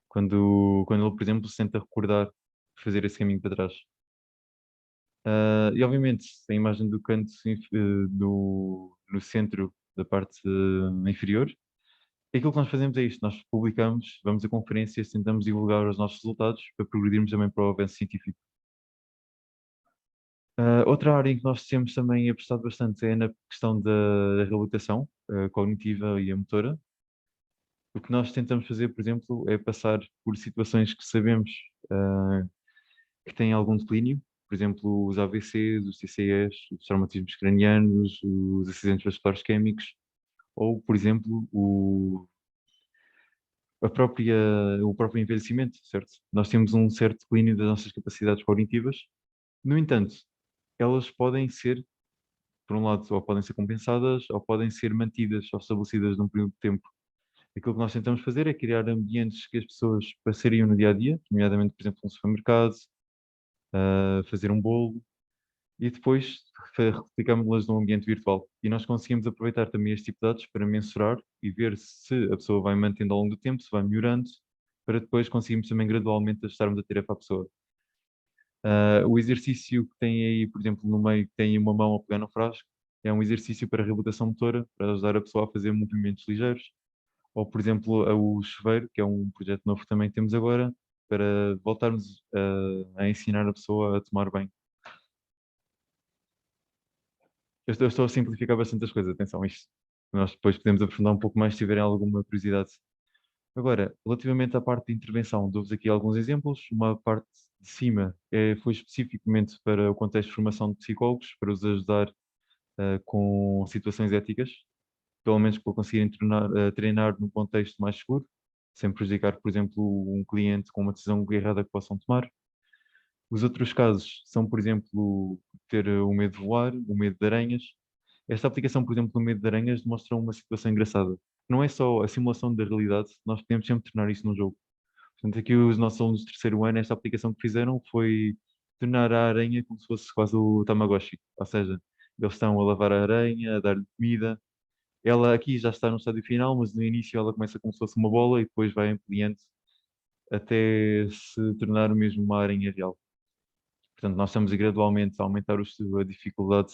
Speaker 1: quando ele, por exemplo, se tenta recordar fazer esse caminho para trás. E obviamente, a imagem do canto no centro da parte inferior. E aquilo que nós fazemos é isto: nós publicamos, vamos a conferências, tentamos divulgar os nossos resultados para progredirmos também para o avanço científico. Outra área em que nós temos também apostado bastante é na questão da reabilitação cognitiva e a motora. O que nós tentamos fazer, por exemplo, é passar por situações que sabemos ah, que têm algum declínio, por exemplo, os AVCs, os TCEs, os traumatismos cranianos, os acidentes vasculares isquémicos, ou, por exemplo, o próprio envelhecimento, certo? Nós temos um certo declínio das nossas capacidades cognitivas. No entanto, elas podem ser, por um lado, ou podem ser compensadas, ou podem ser mantidas ou estabelecidas num período de tempo. Aquilo que nós tentamos fazer é criar ambientes que as pessoas passariam no dia a dia, nomeadamente, por exemplo, um supermercado, fazer um bolo, e depois replicámos-las num ambiente virtual. E nós conseguimos aproveitar também este tipo de dados para mensurar e ver se a pessoa vai mantendo ao longo do tempo, se vai melhorando, para depois conseguirmos também gradualmente ajustarmos a tarefa à pessoa. O exercício que tem aí, por exemplo, no meio, que tem uma mão a pegar no frasco, é um exercício para reabilitação motora, para ajudar a pessoa a fazer movimentos ligeiros. Ou, por exemplo, o chuveiro, que é um projeto novo que também temos agora, para voltarmos a ensinar a pessoa a tomar banho. Eu estou a simplificar bastante as coisas, atenção, isto. Nós depois podemos aprofundar um pouco mais se tiverem alguma curiosidade. Agora, relativamente à parte de intervenção, dou-vos aqui alguns exemplos. Uma parte de cima foi especificamente para o contexto de formação de psicólogos, para os ajudar com situações éticas, pelo menos para conseguirem treinar num contexto mais seguro, sem prejudicar, por exemplo, um cliente com uma decisão errada que possam tomar. Os outros casos são, por exemplo, ter o medo de voar, o medo de aranhas. Esta aplicação, por exemplo, do medo de aranhas demonstra uma situação engraçada. Não é só a simulação da realidade, nós podemos sempre tornar isso num jogo. Portanto, aqui os nossos alunos de terceiro ano, esta aplicação que fizeram foi tornar a aranha como se fosse quase o Tamagotchi. Ou seja, eles estão a lavar a aranha, a dar-lhe comida. Ela aqui já está no estádio final, mas no início ela começa como se fosse uma bola e depois vai ampliando até se tornar mesmo uma aranha real. Portanto, nós estamos gradualmente a aumentar a dificuldade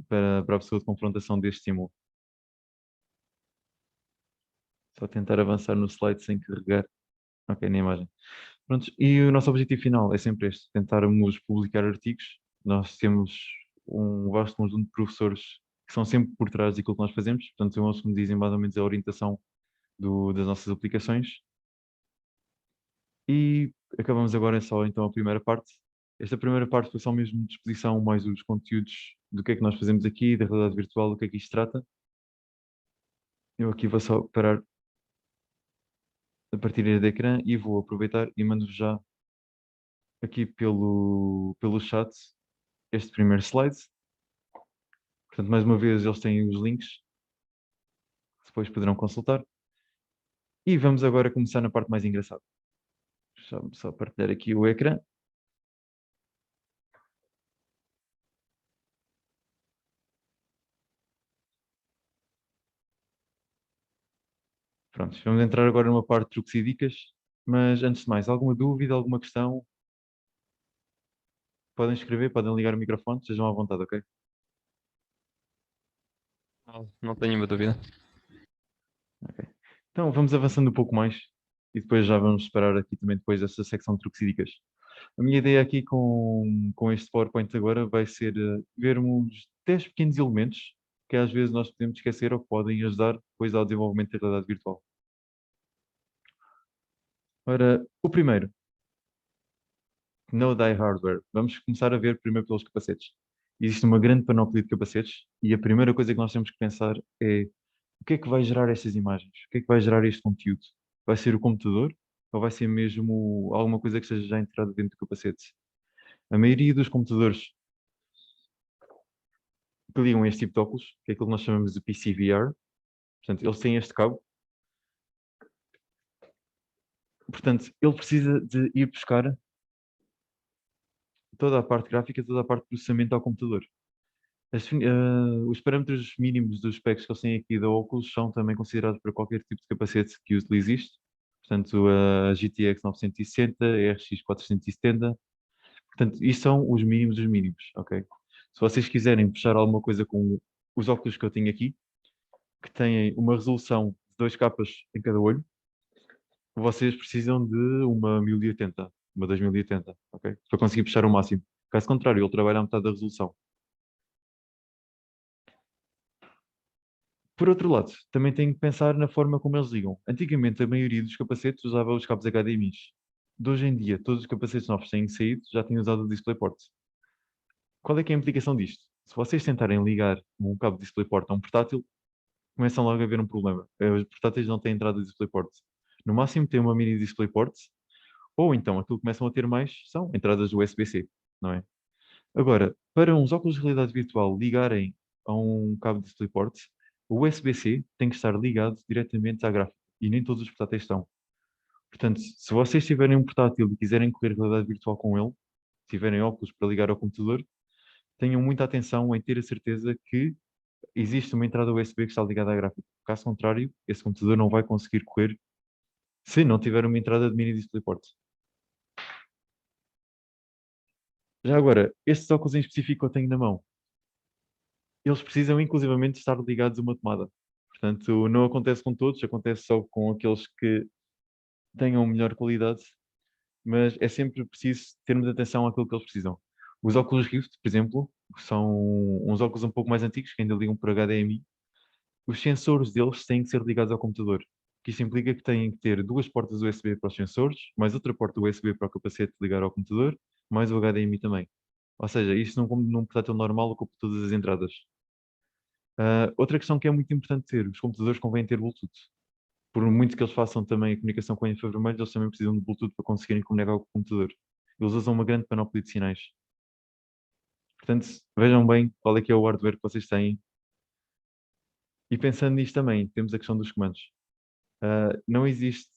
Speaker 1: para a pessoa de confrontação deste estímulo. Só tentar avançar no slide sem carregar. Ok, na imagem. Pronto, e o nosso objetivo final é sempre este: tentarmos publicar artigos. Nós temos um vasto conjunto de professores que são sempre por trás daquilo que nós fazemos, portanto, são eles que me dizem mais ou menos a orientação das nossas aplicações. E acabamos agora só então a primeira parte. Esta primeira parte foi só mesmo de exposição, mais os conteúdos do que é que nós fazemos aqui, da realidade virtual, do que é que isto trata. Eu aqui vou só parar a partilha de ecrã e vou aproveitar e mando-vos já aqui pelo chat este primeiro slide. Portanto, mais uma vez, eles têm os links que depois poderão consultar. E vamos agora começar na parte mais engraçada. Deixa-me só partilhar aqui o ecrã. Pronto, vamos entrar agora numa parte de truques e dicas. Mas antes de mais, alguma dúvida, alguma questão? Podem escrever, podem ligar o microfone, estejam à vontade, ok?
Speaker 2: Não tenho nenhuma dúvida.
Speaker 1: Ok. Então vamos avançando um pouco mais e depois já vamos separar aqui também depois desta secção de truques e dicas. A minha ideia aqui com este PowerPoint agora vai ser vermos 10 pequenos elementos que às vezes nós podemos esquecer ou que podem ajudar depois ao desenvolvimento da realidade virtual. Ora, o primeiro, No Die Hardware. Vamos começar a ver primeiro pelos capacetes. Existe uma grande panóplia de capacetes e a primeira coisa que nós temos que pensar é o que é que vai gerar estas imagens? O que é que vai gerar este conteúdo? Vai ser o computador ou vai ser mesmo alguma coisa que esteja já integrada dentro do capacete? A maioria dos computadores que ligam este tipo de óculos, que é aquilo que nós chamamos de PCVR, portanto, eles têm este cabo, portanto, ele precisa de ir buscar toda a parte gráfica, toda a parte de processamento ao computador. Os parâmetros mínimos dos specs que eles têm aqui da Oculus são também considerados para qualquer tipo de capacete que utilize isto. Portanto, a GTX 960, a RX 470. Portanto, isto são os mínimos dos mínimos, ok? Se vocês quiserem puxar alguma coisa com os óculos que eu tenho aqui, que têm uma resolução de 2 capas em cada olho, vocês precisam de uma 1080, uma 2080, ok? Para conseguir puxar o máximo. Caso contrário, ele trabalha a metade da resolução. Por outro lado, também tenho que pensar na forma como eles ligam. Antigamente, a maioria dos capacetes usava os cabos HDMI. De hoje em dia, todos os capacetes novos que têm saído já têm usado o DisplayPort. Qual é que é a implicação disto? Se vocês tentarem ligar um cabo de DisplayPort a um portátil, começam logo a ver um problema. Os portáteis não têm entrada de DisplayPort. No máximo tem uma mini DisplayPort, ou então aquilo que começam a ter mais são entradas USB-C, não é? Agora, para uns óculos de realidade virtual ligarem a um cabo de DisplayPort, o USB-C tem que estar ligado diretamente à gráfica e nem todos os portáteis estão. Portanto, se vocês tiverem um portátil e quiserem correr realidade virtual com ele, tiverem óculos para ligar ao computador, tenham muita atenção em ter a certeza que existe uma entrada USB que está ligada à gráfica. Caso contrário, esse computador não vai conseguir correr se não tiver uma entrada de mini DisplayPort. Já agora, estes óculos em específico que eu tenho na mão, eles precisam inclusivamente estar ligados a uma tomada. Portanto, não acontece com todos, acontece só com aqueles que tenham melhor qualidade, mas é sempre preciso termos atenção àquilo que eles precisam. Os óculos Rift, por exemplo, são uns óculos um pouco mais antigos, que ainda ligam por HDMI. Os sensores deles têm que ser ligados ao computador, que isso implica que têm que ter duas portas USB para os sensores, mais outra porta USB para o capacete ligar ao computador, mais o HDMI também. Ou seja, isto num portátil normal ocupa todas as entradas. Outra questão que é muito importante ter, os computadores convém ter Bluetooth. Por muito que eles façam também a comunicação com a infravermelho, eles também precisam de Bluetooth para conseguirem comunicar com o computador. Eles usam uma grande panóplia de sinais. Portanto, vejam bem qual é que é o hardware que vocês têm. E pensando nisto também, temos a questão dos comandos. Não existe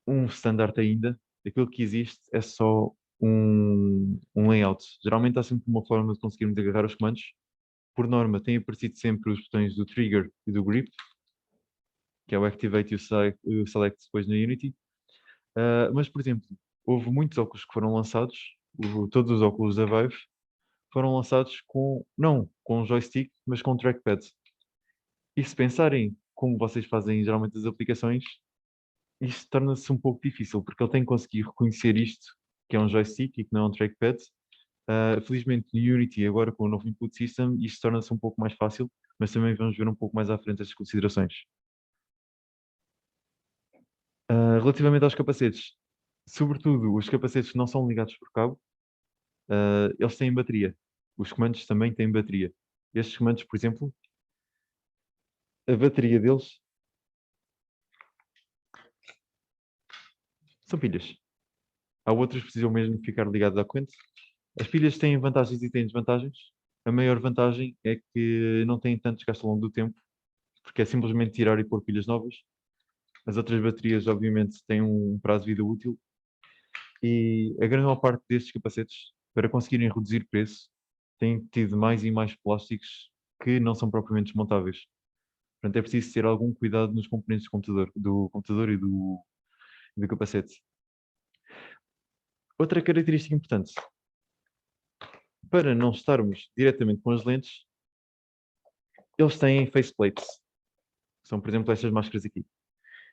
Speaker 1: um standard ainda. Aquilo que existe é só um layout. Geralmente há sempre uma forma de conseguirmos agarrar os comandos. Por norma, têm aparecido sempre os botões do trigger e do grip, que é o Activate e o Select depois no Unity. Mas, por exemplo, houve muitos óculos que foram lançados, todos os óculos da Vive, foram lançados não com joystick, mas com trackpad. E se pensarem como vocês fazem geralmente as aplicações, isto torna-se um pouco difícil, porque ele tem que conseguir reconhecer isto, que é um joystick e que não é um trackpad. Felizmente, no Unity, agora com o novo input system, isto torna-se um pouco mais fácil, mas também vamos ver um pouco mais à frente estas considerações. Relativamente aos capacetes, sobretudo os capacetes que não são ligados por cabo, eles têm bateria. Os comandos também têm bateria. Estes comandos, por exemplo, a bateria deles são pilhas. Há outros que precisam mesmo ficar ligados à corrente. As pilhas têm vantagens e têm desvantagens. A maior vantagem é que não têm tanto desgaste ao longo do tempo, porque é simplesmente tirar e pôr pilhas novas. As outras baterias, obviamente, têm um prazo de vida útil. E a grande maior parte destes capacetes, para conseguirem reduzir preço, têm tido mais e mais plásticos que não são propriamente desmontáveis. Portanto, é preciso ter algum cuidado nos componentes do computador e do capacete. Outra característica importante, para não estarmos diretamente com as lentes, eles têm faceplates. São, por exemplo, estas máscaras aqui.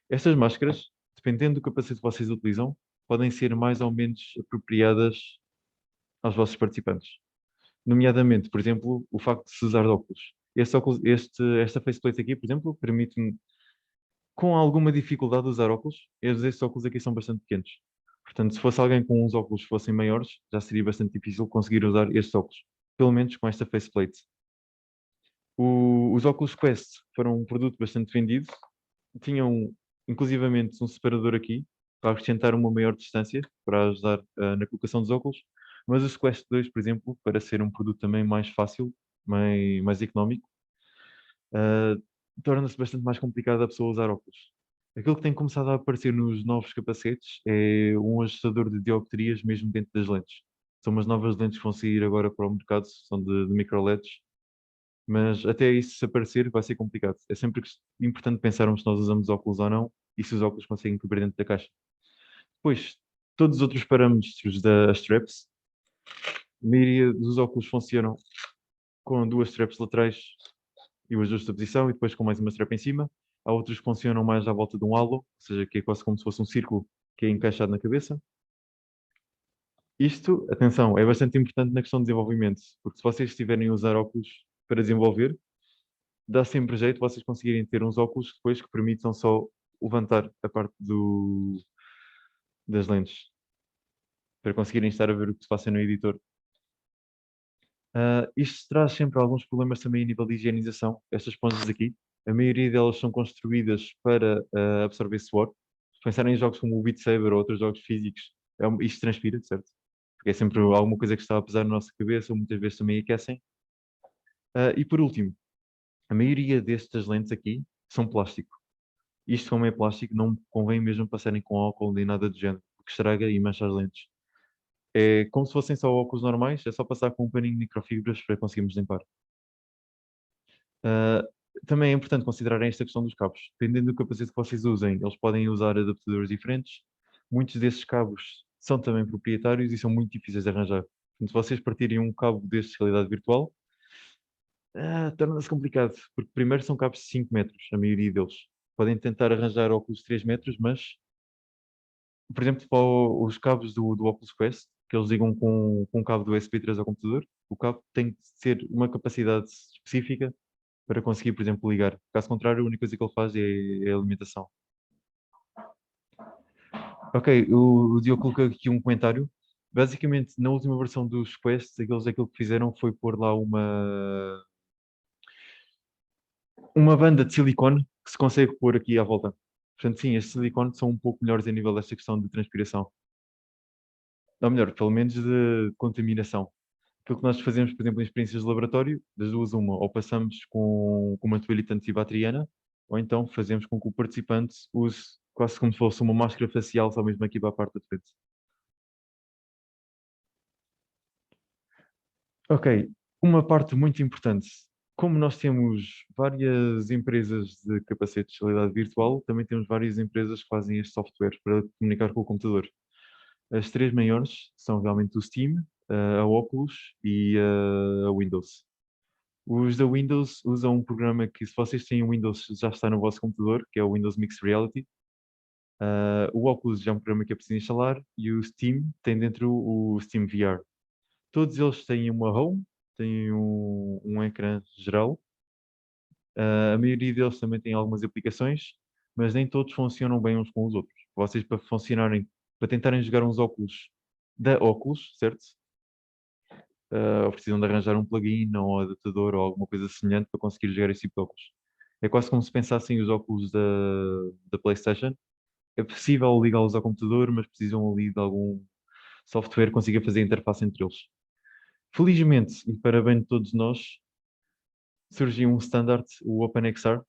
Speaker 1: Estas máscaras, dependendo do capacete que vocês utilizam, podem ser mais ou menos apropriadas aos vossos participantes. Nomeadamente, por exemplo, o facto de se usar óculos. Esta faceplate aqui, por exemplo, permite-me, com alguma dificuldade, usar óculos. Estes óculos aqui são bastante pequenos. Portanto, se fosse alguém com uns óculos que fossem maiores, já seria bastante difícil conseguir usar estes óculos. Pelo menos com esta faceplate. Os óculos Quest foram um produto bastante vendido. Tinham, inclusivamente, um separador aqui para acrescentar uma maior distância, para ajudar na colocação dos óculos. Mas o Quest 2, por exemplo, para ser um produto também mais fácil, mais económico, ah, torna-se bastante mais complicado a pessoa usar óculos. Aquilo que tem começado a aparecer nos novos capacetes é um ajustador de dioptrias mesmo dentro das lentes. São umas novas lentes que vão sair agora para o mercado, são de micro LEDs, mas até isso se aparecer vai ser complicado. É sempre importante pensarmos se nós usamos óculos ou não e se os óculos conseguem caber dentro da caixa. Depois, todos os outros parâmetros das straps, a maioria dos óculos funcionam com duas straps laterais e o ajuste da posição e depois com mais uma strap em cima. Há outros que funcionam mais à volta de um halo, ou seja, que é quase como se fosse um círculo que é encaixado na cabeça. Isto, atenção, é bastante importante na questão de desenvolvimento, porque se vocês estiverem a usar óculos para desenvolver, dá sempre jeito vocês conseguirem ter uns óculos depois que permitam só levantar a parte das lentes, para conseguirem estar a ver o que se passa no editor. Isto traz sempre alguns problemas também a nível de higienização. Estas esponjas aqui, a maioria delas são construídas para absorver suor. Se pensarem em jogos como o Beat Saber ou outros jogos físicos, isto transpira, certo? Porque é sempre alguma coisa que está a pesar na nossa cabeça, ou muitas vezes também aquecem. E por último, a maioria destas lentes aqui são plástico. Isto, como é plástico, não convém mesmo passarem com álcool nem nada do género, porque estraga e mancha as lentes. É como se fossem só óculos normais, é só passar com um paninho de microfibras para conseguirmos limpar. Uh, Também é importante considerarem esta questão dos cabos. Dependendo do capacete que vocês usem, eles podem usar adaptadores diferentes. Muitos desses cabos são também proprietários e são muito difíceis de arranjar. Portanto, se vocês partirem um cabo destes de realidade virtual, torna-se complicado, porque primeiro são cabos de 5 metros, a maioria deles. Podem tentar arranjar óculos de 3 metros, mas, por exemplo, para os cabos do Oculus Quest, que eles ligam com um cabo do USB 3 ao computador, o cabo tem que ter uma capacidade específica para conseguir, por exemplo, ligar. Caso contrário, a única coisa que ele faz é a alimentação. Ok, o Diogo colocou aqui um comentário. Basicamente, na última versão dos Quests, aquilo que fizeram foi pôr lá uma banda de silicone que se consegue pôr aqui à volta. Portanto, sim, estes silicones são um pouco melhores a nível desta questão de transpiração. Ou melhor, pelo menos de contaminação. Aquilo que nós fazemos, por exemplo, em experiências de laboratório, das duas uma, ou passamos com uma toalhita antibacteriana, ou então fazemos com que o participante use quase como se fosse uma máscara facial, só mesmo aqui para a parte da frente. Ok, uma parte muito importante. Como nós temos várias empresas de capacetes de realidade virtual, também temos várias empresas que fazem este software para comunicar com o computador. As três maiores são realmente o Steam, a Oculus e a Windows. Os da Windows usam um programa que, se vocês têm o Windows, já está no vosso computador, que é o Windows Mixed Reality. O Oculus já é um programa que é preciso instalar e o Steam tem dentro o Steam VR. Todos eles têm uma home, têm um ecrã geral. A maioria deles também tem algumas aplicações, mas nem todos funcionam bem uns com os outros. Vocês, para tentarem jogar uns óculos da Oculus, certo? ou precisam de arranjar um plugin ou um adaptador ou alguma coisa semelhante para conseguir jogar esse tipo de óculos. É quase como se pensassem os óculos da PlayStation. É possível ligá-los ao computador, mas precisam ali de algum software que consiga fazer a interface entre eles. Felizmente, e para bem de todos nós, surgiu um standard, o OpenXR,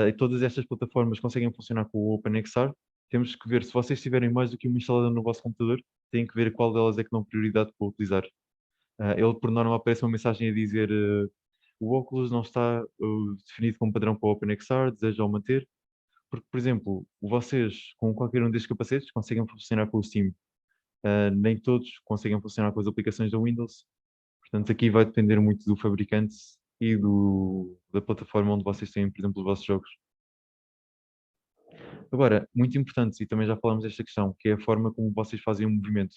Speaker 1: e todas estas plataformas conseguem funcionar com o OpenXR. Temos que ver, se vocês tiverem mais do que uma instalada no vosso computador, têm que ver qual delas é que dão prioridade para utilizar. Ele, por norma, aparece uma mensagem a dizer o óculos não está definido como padrão para o OpenXR, desejam manter. Porque, por exemplo, vocês, com qualquer um destes capacetes, conseguem funcionar com o Steam. Nem todos conseguem funcionar com as aplicações da Windows. Portanto, aqui vai depender muito do fabricante e da plataforma onde vocês têm, por exemplo, os vossos jogos. Agora, muito importante, e também já falamos desta questão, que é a forma como vocês fazem o movimento.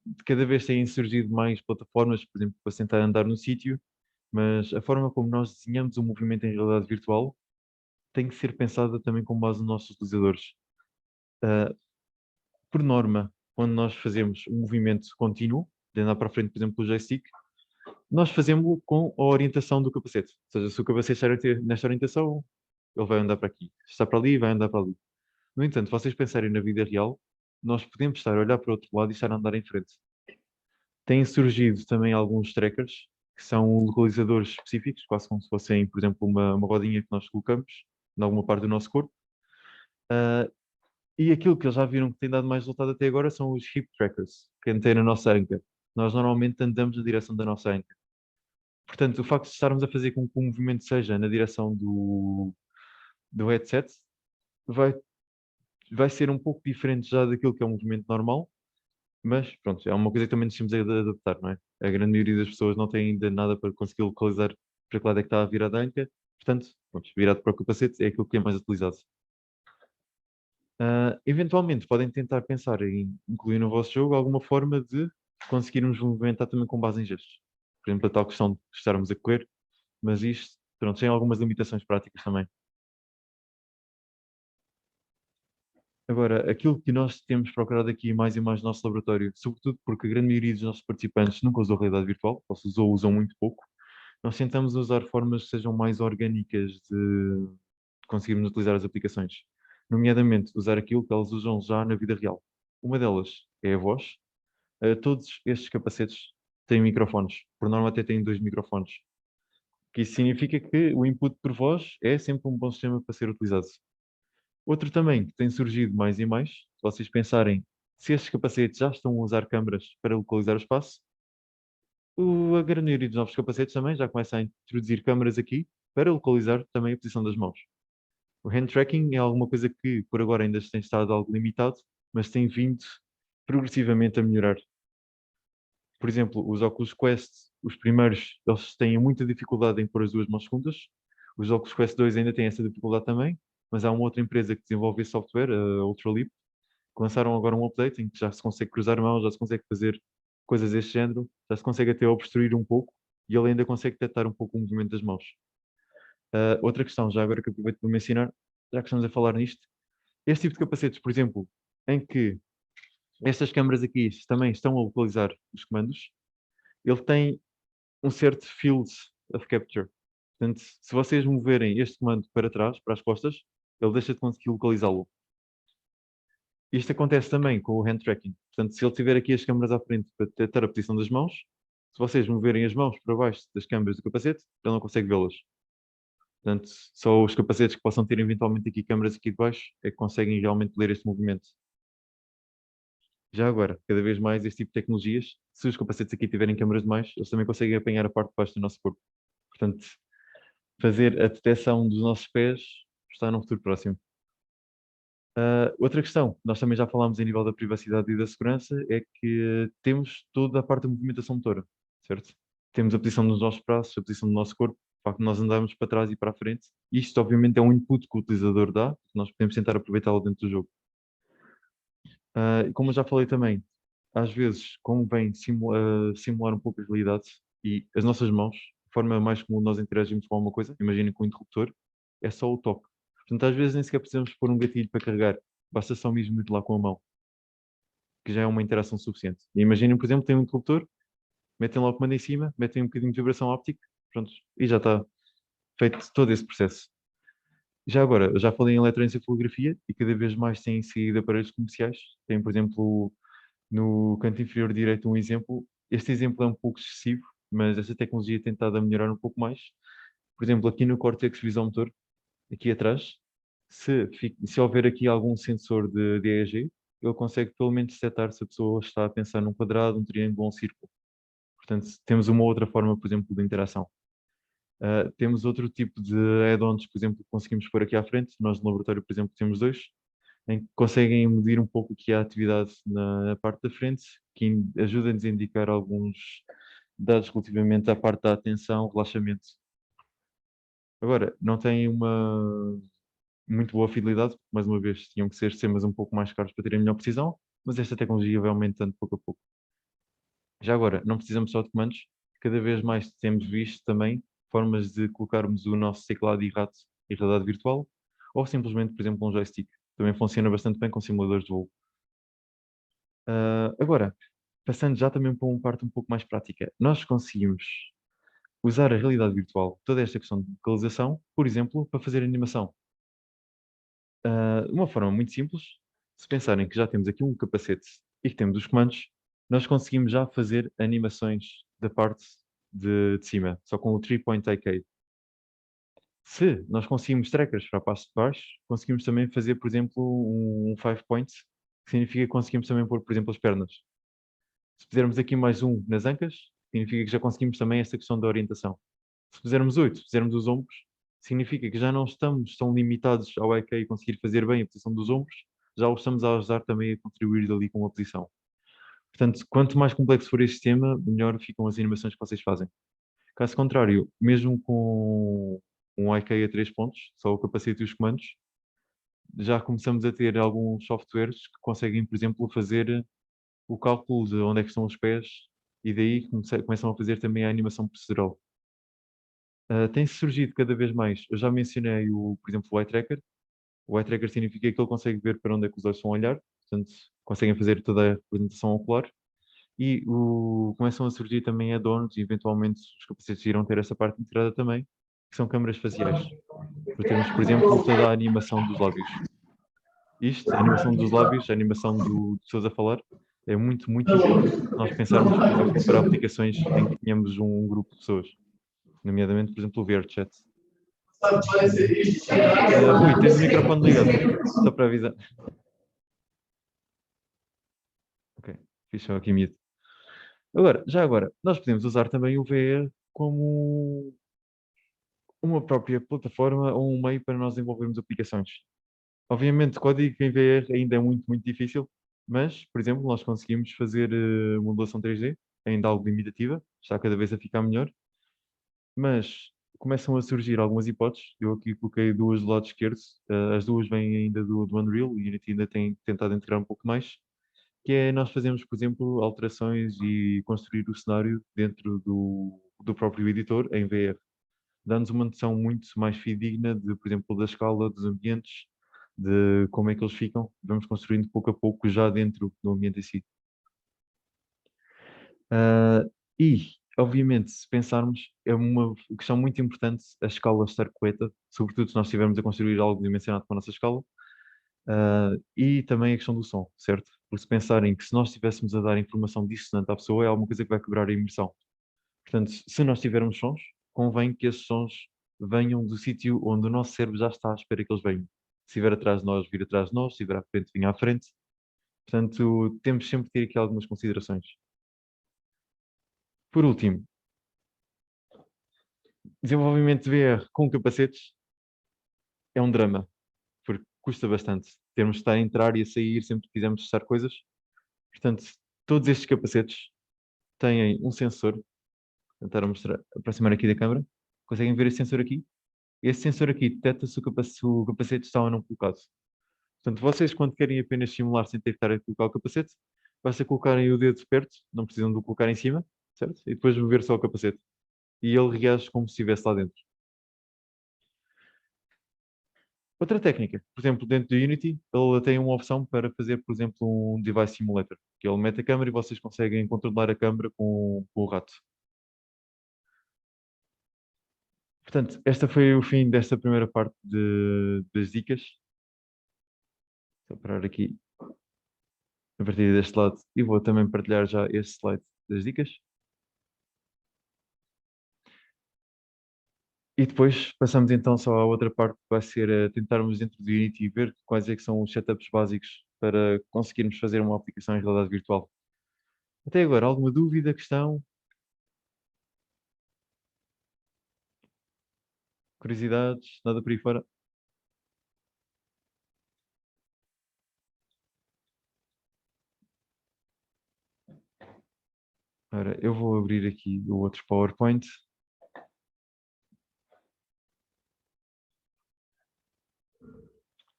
Speaker 1: De cada vez têm surgido mais plataformas, por exemplo, para sentar a andar no sítio, mas a forma como nós desenhamos o movimento em realidade virtual tem que ser pensada também com base nos nossos utilizadores. Uh, por norma, quando nós fazemos um movimento contínuo, de andar para a frente, por exemplo, com o joystick, nós fazemos com a orientação do capacete. Ou seja, se o capacete estiver nesta orientação, ele vai andar para aqui. Se está para ali, vai andar para ali. No entanto, vocês pensarem na vida real, nós podemos estar a olhar para o outro lado e estar a andar em frente. Têm surgido também alguns trackers, que são localizadores específicos, quase como se fossem, por exemplo, uma rodinha que nós colocamos em alguma parte do nosso corpo. Ah, e aquilo que eles já viram que tem dado mais resultado até agora são os hip trackers, que tem na nossa anca. Nós normalmente andamos na direção da nossa anca. Portanto, o facto de estarmos a fazer com que o movimento seja na direção do headset vai, vai ser um pouco diferente já daquilo que é um movimento normal, mas pronto, é uma coisa que também nos temos a adaptar, não é? A grande maioria das pessoas não tem ainda nada para conseguir localizar para que lado é que está a virar a anca, portanto, pronto, virado para o capacete é aquilo que é mais utilizado. Eventualmente podem tentar pensar em incluir no vosso jogo alguma forma de conseguirmos movimentar também com base em gestos. Por exemplo, a tal questão de estarmos a correr, mas isto, pronto, tem algumas limitações práticas também. Agora, aquilo que nós temos procurado aqui mais e mais no nosso laboratório, sobretudo porque a grande maioria dos nossos participantes nunca usou realidade virtual, ou se usou, usam muito pouco, nós tentamos usar formas que sejam mais orgânicas de conseguirmos utilizar as aplicações. Nomeadamente, usar aquilo que elas usam já na vida real. Uma delas é a voz. Todos estes capacetes têm microfones. Por norma, até têm dois microfones. Que isso significa que o input por voz é sempre um bom sistema para ser utilizado. Outro também que tem surgido mais e mais, se vocês pensarem, se estes capacetes já estão a usar câmaras para localizar o espaço, a grande maioria dos novos capacetes também já começa a introduzir câmaras aqui para localizar também a posição das mãos. O hand tracking é alguma coisa que por agora ainda tem estado algo limitado, mas tem vindo progressivamente a melhorar. Por exemplo, os Oculus Quest, os primeiros, eles têm muita dificuldade em pôr as duas mãos juntas. Os Oculus Quest 2 ainda têm essa dificuldade também, mas há uma outra empresa que desenvolve esse software, a Ultraleap, que lançaram agora um update em que já se consegue cruzar mãos, já se consegue fazer coisas deste género, já se consegue até obstruir um pouco e ele ainda consegue detectar um pouco o movimento das mãos. Outra questão, já agora que aproveito para mencionar, já que estamos a falar nisto, este tipo de capacetes, por exemplo, em que estas câmaras aqui também estão a localizar os comandos, ele tem um certo field of capture. Portanto, se vocês moverem este comando para trás, para as costas, ele deixa de conseguir localizá-lo. Isto acontece também com o hand tracking. Portanto, se ele tiver aqui as câmaras à frente para detectar a posição das mãos, se vocês moverem as mãos para baixo das câmaras do capacete, ele não consegue vê-las. Portanto, só os capacetes que possam ter eventualmente aqui câmaras aqui de baixo é que conseguem realmente ler este movimento. Já agora, cada vez mais este tipo de tecnologias, se os capacetes aqui tiverem câmaras de mais, eles também conseguem apanhar a parte de baixo do nosso corpo. Portanto, fazer a detecção dos nossos pés está num futuro próximo. Outra questão, nós também já falámos em nível da privacidade e da segurança, é que temos toda a parte da movimentação motora, certo? Temos a posição dos nossos braços, a posição do nosso corpo, o facto de nós andarmos para trás e para a frente. Isto, obviamente, é um input que o utilizador dá, que nós podemos tentar aproveitá-lo dentro do jogo. Como eu já falei também, às vezes convém simular um pouco a realidade e as nossas mãos, a forma mais comum de nós interagirmos com alguma coisa, imaginem com o interruptor, é só o toque. Portanto, às vezes nem sequer precisamos pôr um gatilho para carregar, basta só mesmo ir lá com a mão, que já é uma interação suficiente. E imaginem, por exemplo, tem um interruptor, Metem lá o comando em cima, metem um bocadinho de vibração óptica, pronto, e já está feito todo esse processo. Já agora, eu já falei em eletroencefalografia e cada vez mais têm saído aparelhos comerciais. Tem, por exemplo, no canto inferior direito um exemplo. Este exemplo é um pouco excessivo, mas esta tecnologia tem estado a melhorar um pouco mais. Por exemplo, aqui no córtex visão-motor, aqui atrás, se houver aqui algum sensor de EEG, ele consegue pelo menos detectar se a pessoa está a pensar num quadrado, um triângulo ou um círculo. Portanto, temos uma outra forma, por exemplo, de interação. Temos outro tipo de add-ons, por exemplo, que conseguimos pôr aqui à frente. Nós no laboratório, por exemplo, temos dois, em que conseguem medir um pouco aqui a atividade na parte da frente, que ajuda-nos a indicar alguns dados relativamente à parte da atenção, relaxamento. Agora, não tem uma muito boa fidelidade, porque, mais uma vez, tinham que ser sistemas um pouco mais caros para terem melhor precisão, mas esta tecnologia vai aumentando pouco a pouco. Já agora, não precisamos só de comandos, cada vez mais temos visto também formas de colocarmos o nosso teclado e rato em realidade virtual, ou simplesmente, por exemplo, um joystick. Também funciona bastante bem com simuladores de voo. Agora, passando já também para uma parte um pouco mais prática, nós conseguimos usar a realidade virtual, toda esta questão de localização, por exemplo, para fazer animação. De uma forma muito simples, se pensarem que já temos aqui um capacete e que temos os comandos, nós conseguimos já fazer animações da parte de cima, só com o 3-point IK. Se nós conseguimos trackers para a parte de baixo, conseguimos também fazer, por exemplo, um 5-point, que significa que conseguimos também pôr, por exemplo, as pernas. Se fizermos aqui mais um nas ancas, significa que já conseguimos também esta questão da orientação. Se fizermos 8, fizermos os ombros, significa que já não estamos tão limitados ao IK e conseguir fazer bem a posição dos ombros, já o estamos a ajudar também a contribuir dali com a posição. Portanto, quanto mais complexo for este sistema, melhor ficam as animações que vocês fazem. Caso contrário, mesmo com um IK a 3 pontos, só o capacete e os comandos, já começamos a ter alguns softwares que conseguem, por exemplo, fazer o cálculo de onde é que estão os pés e daí começam a fazer também a animação procedural. Tem surgido cada vez mais. Eu já mencionei, por exemplo, o eye tracker. O eye tracker significa que ele consegue ver para onde é que os olhos estão a olhar, portanto, conseguem fazer toda a representação ocular. E começam a surgir também add-ons e eventualmente os capacetes irão ter essa parte integrada também, que são câmaras faciais. Para termos, por exemplo, toda a animação dos lábios. Isto, a animação dos lábios, a animação do pessoas a falar, é muito, muito útil se nós pensarmos, por exemplo, para aplicações em que tenhamos um grupo de pessoas, nomeadamente, por exemplo, o VRChat. Rui, tens o microfone ligado, só para avisar. Ok, fiz só aqui mute. Agora, nós podemos usar também o VR como uma própria plataforma ou um meio para nós desenvolvermos aplicações. Obviamente, código em VR ainda é muito, muito difícil, mas, por exemplo, nós conseguimos fazer modelação 3D, ainda algo limitativa, está cada vez a ficar melhor, mas começam a surgir algumas hipóteses. Eu aqui coloquei duas do lado esquerdo, as duas vêm ainda do Unreal, e o Unity ainda tem tentado integrar um pouco mais, que é nós fazemos, por exemplo, alterações e construir o cenário dentro do próprio editor em VR. Dá-nos uma noção muito mais fidedigna de, por exemplo, da escala dos ambientes, de como é que eles ficam. Vamos construindo pouco a pouco já dentro do ambiente em si. Ah, e, obviamente, se pensarmos, é uma questão muito importante a escala estar correta, sobretudo se nós estivermos a construir algo dimensionado para a nossa escala, e também a questão do som, certo? Porque se pensarem que se nós estivéssemos a dar informação dissonante à pessoa, é alguma coisa que vai quebrar a imersão. Portanto, se nós tivermos sons, convém que esses sons venham do sítio onde o nosso cérebro já está à espera que eles venham. Se estiver atrás de nós, vir atrás de nós, se estiver à frente, vir à frente. Portanto, temos sempre que ter aqui algumas considerações. Por último, desenvolvimento de VR com capacetes é um drama, porque custa bastante. Temos de estar a entrar e a sair sempre que quisermos testar coisas. Portanto, todos estes capacetes têm um sensor. Vou tentar mostrar, aproximar aqui da câmera. Conseguem ver este sensor aqui? Esse sensor aqui detecta se o capacete está ou não colocado. Portanto, vocês, quando querem apenas simular sem ter que estar a colocar o capacete, basta colocarem o dedo perto, não precisam de o colocar em cima, certo? E depois mover só o capacete. E ele reage como se estivesse lá dentro. Outra técnica, por exemplo, dentro do Unity, ele tem uma opção para fazer, por exemplo, um device simulator, que ele mete a câmera e vocês conseguem controlar a câmera com o rato. Portanto, esta foi o fim desta primeira parte das dicas. Vou parar aqui a partir deste lado e vou também partilhar já este slide das dicas. E depois passamos então só à outra parte, que vai ser tentarmos dentro do Unity ver quais é que são os setups básicos para conseguirmos fazer uma aplicação em realidade virtual. Até agora, alguma dúvida, questão, curiosidades, nada por aí fora? Ora, eu vou abrir aqui o outro PowerPoint.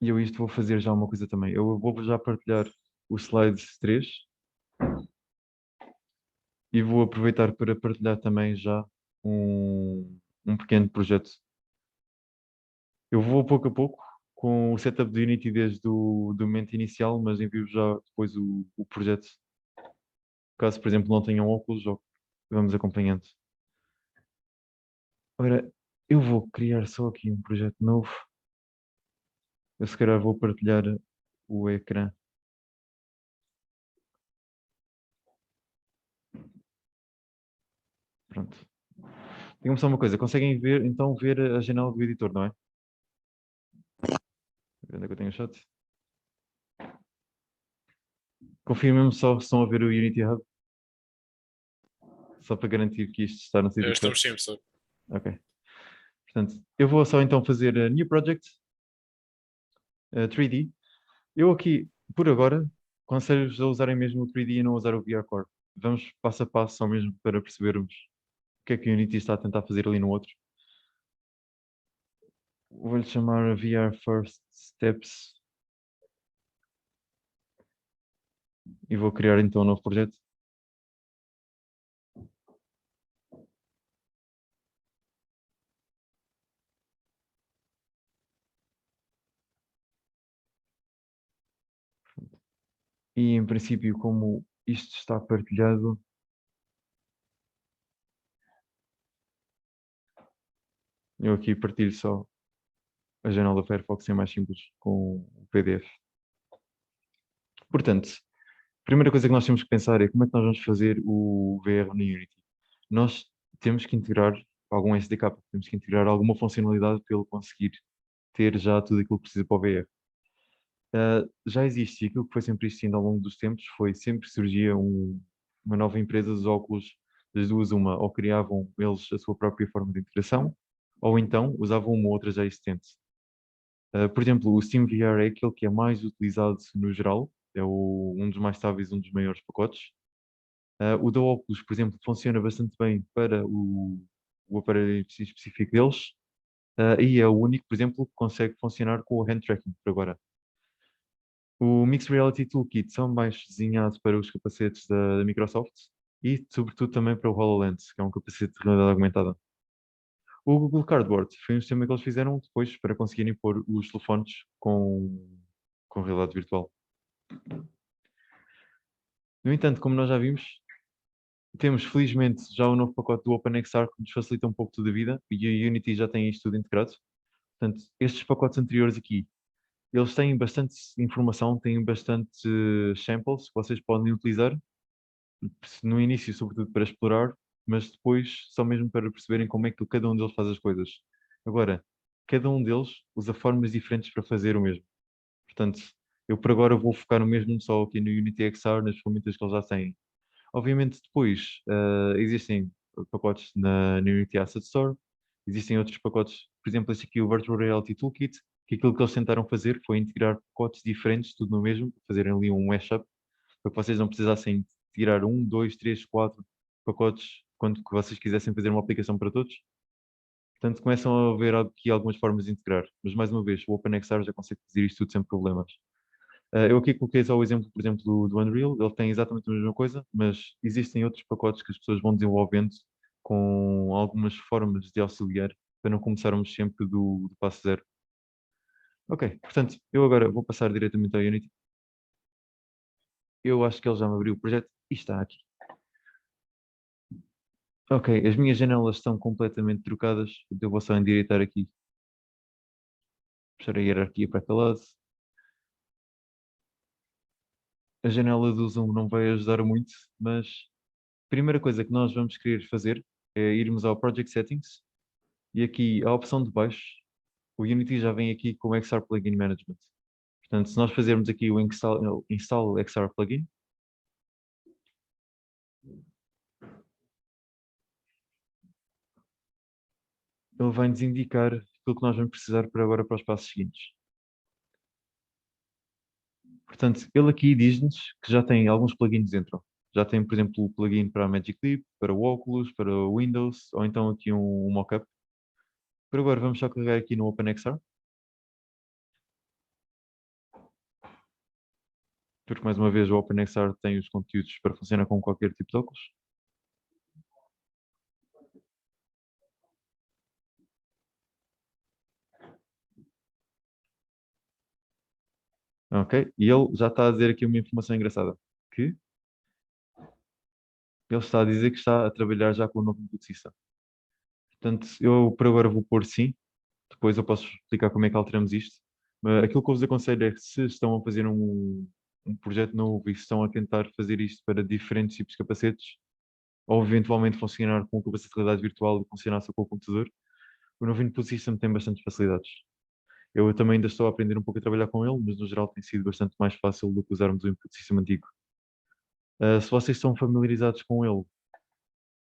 Speaker 1: E eu isto vou fazer já uma coisa também. Eu vou já partilhar o slide 3 e vou aproveitar para partilhar também já um pequeno projeto. Eu vou pouco a pouco com o setup do Unity desde do momento inicial, mas envio já depois o projeto. Caso, por exemplo, não tenham óculos, ou vamos acompanhando. Ora, eu vou criar só aqui um projeto novo. Eu se calhar vou partilhar o ecrã. Pronto. Digam-me só uma coisa, conseguem ver, então, ver a janela do editor, não é? Onde é que eu tenho o chat? Confirmem-me só se estão a ver o Unity Hub, só para garantir que isto está no sítio
Speaker 3: Estamos
Speaker 1: correto.
Speaker 3: sempre, só.
Speaker 1: Ok. Portanto, eu vou só então fazer a New Project 3D. Eu aqui, por agora, aconselho-vos a usarem mesmo o 3D e não usar o VR Core. Vamos passo a passo só mesmo para percebermos o que é que o Unity está a tentar fazer ali no outro. Vou-lhe chamar VR First Steps e vou criar então um novo projeto. E em princípio, como isto está partilhado, eu aqui partilho só a janela da Firefox, é mais simples com o PDF. Portanto, a primeira coisa que nós temos que pensar é como é que nós vamos fazer o VR no Unity. Nós temos que integrar algum SDK, temos que integrar alguma funcionalidade para ele conseguir ter já tudo aquilo que precisa para o VR. Já existe, e aquilo que foi sempre existindo ao longo dos tempos foi sempre surgia uma nova empresa dos óculos, das duas uma, ou criavam eles a sua própria forma de integração, ou então usavam uma outra já existente. Por exemplo, o SteamVR é aquele que é mais utilizado no geral, é um dos mais estáveis, um dos maiores pacotes. O da Oculus, por exemplo, funciona bastante bem para o aparelho específico deles, e é o único, por exemplo, que consegue funcionar com o hand tracking por agora. O Mixed Reality Toolkit são mais desenhados para os capacetes da Microsoft e, sobretudo, também para o HoloLens, que é um capacete de realidade aumentada. O Google Cardboard foi um sistema que eles fizeram depois para conseguirem pôr os telefones com realidade virtual. No entanto, como nós já vimos, temos felizmente já o novo pacote do OpenXR que nos facilita um pouco toda a vida e a Unity já tem isto tudo integrado. Portanto, estes pacotes anteriores aqui, eles têm bastante informação, têm bastante samples que vocês podem utilizar no início, sobretudo para explorar, mas depois só mesmo para perceberem como é que cada um deles faz as coisas. Agora, cada um deles usa formas diferentes para fazer o mesmo. Portanto, eu por agora vou focar no mesmo só aqui no Unity XR, nas ferramentas que eles já têm. Obviamente, depois existem pacotes na Unity Asset Store, existem outros pacotes, por exemplo, este aqui, o Virtual Reality Toolkit, que aquilo que eles tentaram fazer foi integrar pacotes diferentes, tudo no mesmo, fazerem ali um mashup, para que vocês não precisassem tirar um, dois, três, quatro pacotes quando que vocês quisessem fazer uma aplicação para todos. Portanto, começam a haver aqui algumas formas de integrar. Mas, mais uma vez, o OpenXR já consegue fazer isto tudo sem problemas. Eu aqui coloquei só o exemplo, por exemplo, do Unreal. Ele tem exatamente a mesma coisa, mas existem outros pacotes que as pessoas vão desenvolvendo com algumas formas de auxiliar para não começarmos sempre do passo zero. Ok, portanto, eu agora vou passar diretamente ao Unity. Eu acho que ele já me abriu o projeto e está aqui. Ok, as minhas janelas estão completamente trocadas. Eu vou só endireitar aqui. Puxar a hierarquia para aquele lado. A janela do Zoom não vai ajudar muito, mas a primeira coisa que nós vamos querer fazer é irmos ao Project Settings e aqui a opção de baixo, o Unity já vem aqui com o XR Plugin Management. Portanto, se nós fazermos aqui o install XR Plugin, ele vai nos indicar aquilo que nós vamos precisar para agora para os passos seguintes. Portanto, ele aqui diz-nos que já tem alguns plugins dentro. Já tem, por exemplo, o plugin para a Magic Leap, para o Oculus, para o Windows, ou então aqui um mockup. Por agora vamos só carregar aqui no OpenXR, porque mais uma vez o OpenXR tem os conteúdos para funcionar com qualquer tipo de óculos. Ok, e ele já está a dizer aqui uma informação engraçada, que ele está a dizer que está a trabalhar já com o novo input system. Portanto, eu por agora vou pôr sim, depois eu posso explicar como é que alteramos isto. Mas aquilo que eu vos aconselho é que se estão a fazer um projeto novo e se estão a tentar fazer isto para diferentes tipos de capacetes, ou eventualmente funcionar com o capacete de realidade virtual e funcionar só com o computador, o novo input system tem bastantes facilidades. Eu também ainda estou a aprender um pouco a trabalhar com ele, mas no geral tem sido bastante mais fácil do que usarmos o input system antigo. Se vocês estão familiarizados com ele,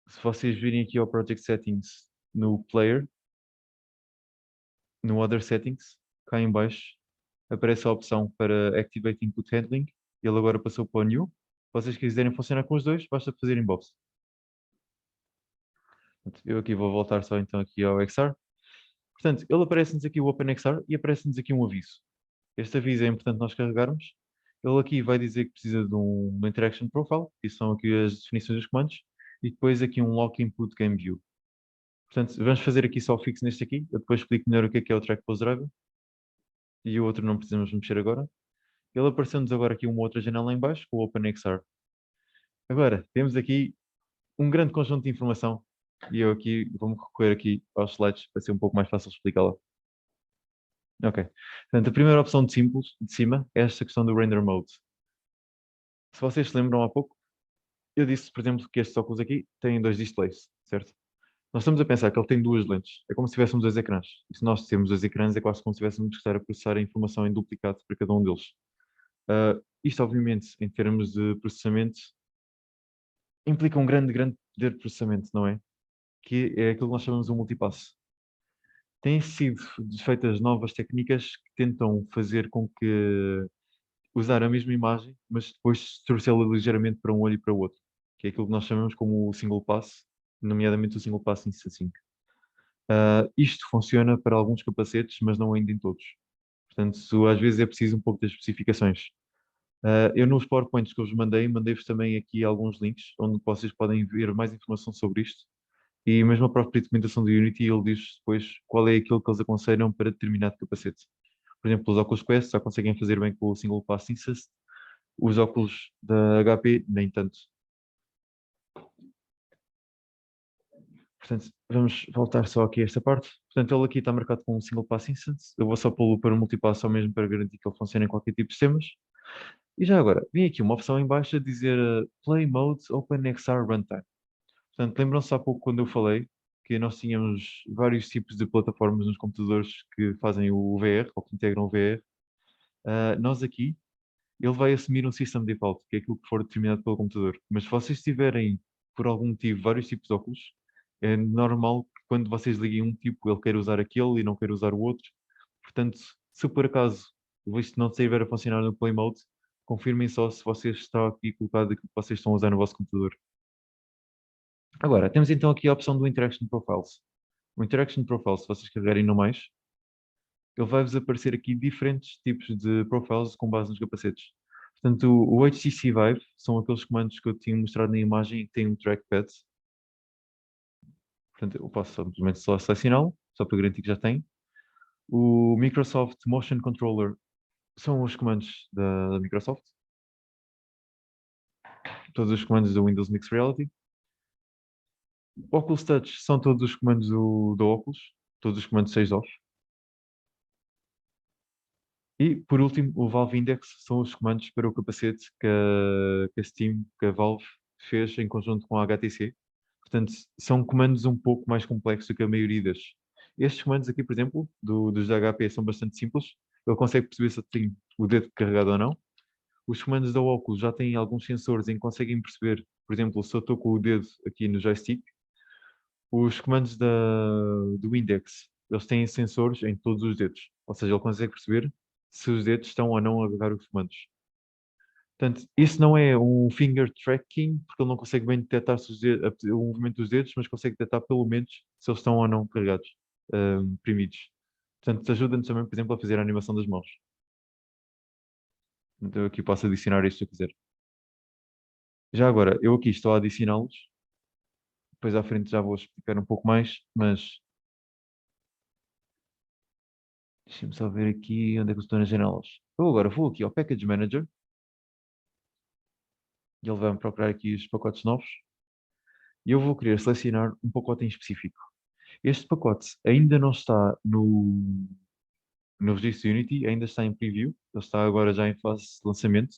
Speaker 1: se vocês virem aqui ao Project Settings no Player, no Other Settings, cá em baixo, aparece a opção para Activate Input Handling. Ele agora passou para o New. Se vocês quiserem funcionar com os dois, basta fazerem Bobs. Eu aqui vou voltar só então aqui ao XR. Portanto, ele aparece-nos aqui o OpenXR e aparece-nos aqui um aviso. Este aviso é importante nós carregarmos. Ele aqui vai dizer que precisa de uma Interaction Profile, que são aqui as definições dos comandos, e depois aqui um Lock Input Game View. Portanto, vamos fazer aqui só o fixo neste aqui. Eu depois explico melhor o que é o Track Pose Driver. E o outro não precisamos mexer agora. Ele apareceu-nos agora aqui uma outra janela em baixo, com o OpenXR. Agora, temos aqui um grande conjunto de informação. E eu aqui vou-me recorrer aqui aos slides para ser um pouco mais fácil de explicá-la. Ok. Portanto, a primeira opção de simples, de cima, é esta questão do Render Mode. Se vocês se lembram há pouco, eu disse, por exemplo, que estes óculos aqui têm dois displays, certo? Nós estamos a pensar que ele tem duas lentes. É como se tivéssemos dois ecrãs. E se nós temos dois ecrãs, é quase como se tivéssemos que estar a processar a informação em duplicado para cada um deles. Isto, obviamente, em termos de processamento, implica um grande poder de processamento, não é? Que é aquilo que nós chamamos de um multipass. Têm sido feitas novas técnicas que tentam fazer com que usar a mesma imagem, mas depois distorcê-la ligeiramente para um olho e para o outro, que é aquilo que nós chamamos como o single pass, nomeadamente o single pass Insta-Sync. Isto funciona para alguns capacetes, mas não ainda em todos. Portanto, às vezes é preciso um pouco das especificações. Eu nos PowerPoints que eu vos mandei, mandei-vos também aqui alguns links onde vocês podem ver mais informação sobre isto. E mesmo a própria documentação do Unity, ele diz depois qual é aquilo que eles aconselham para determinado capacete. Por exemplo, os óculos Quest já conseguem fazer bem com o Single Pass Insist, os óculos da HP nem tanto. Portanto, vamos voltar só aqui a esta parte. Portanto, ele aqui está marcado com um Single Pass Instance. Eu vou só pô-lo para o multipass só mesmo para garantir que ele funciona em qualquer tipo de sistemas. E já agora, vem aqui uma opção em baixo a dizer Play Mode OpenXR Runtime. Portanto, lembram-se há pouco quando eu falei que nós tínhamos vários tipos de plataformas nos computadores que fazem o VR, ou que integram o VR. Nós aqui, ele vai assumir um System Default, que é aquilo que for determinado pelo computador. Mas se vocês tiverem, por algum motivo, vários tipos de óculos, é normal que quando vocês liguem um tipo, ele queira usar aquele e não queira usar o outro. Portanto, se por acaso isto não estiver a funcionar no Play Mode, confirmem só se vocês estão aqui colocado aquilo que vocês estão a usar no vosso computador. Agora, temos então aqui a opção do Interaction Profiles. O Interaction Profiles, se vocês carregarem no mais, ele vai-vos aparecer aqui diferentes tipos de profiles com base nos capacetes. Portanto, o HTC Vive são aqueles comandos que eu tinha mostrado na imagem que têm um trackpad. Portanto, eu posso simplesmente só selecioná-lo, só para garantir que já tem. O Microsoft Motion Controller são os comandos da Microsoft, todos os comandos do Windows Mixed Reality. Oculus Touch são todos os comandos do Oculus, todos os comandos 6-off. E, por último, o Valve Index são os comandos para o capacete que a Steam, que a Valve fez em conjunto com a HTC. Portanto, são comandos um pouco mais complexos do que a maioria destes. Estes comandos aqui, por exemplo, dos da HP são bastante simples. Ele consegue perceber se eu tenho o dedo carregado ou não. Os comandos da Oculus já têm alguns sensores em que conseguem perceber, por exemplo, se eu estou com o dedo aqui no joystick. Os comandos do Index, eles têm sensores em todos os dedos. Ou seja, ele consegue perceber se os dedos estão ou não a agarrar os comandos. Portanto, isso não é um finger tracking, porque ele não consegue bem detectar se o movimento dos dedos, mas consegue detectar pelo menos se eles estão ou não carregados, oprimidos. Portanto, ajuda-nos também, por exemplo, a fazer a animação das mãos. Então, eu aqui posso adicionar isto se eu quiser. Já agora, eu aqui estou a adicioná-los. Depois à frente já vou explicar um pouco mais, mas deixa-me só ver aqui onde é que eu estou nas janelas. Eu agora vou aqui ao Package Manager e ele vai-me procurar aqui os pacotes novos e eu vou querer selecionar um pacote em específico. Este pacote ainda não está no registro Unity, ainda está em preview, ele está agora já em fase de lançamento,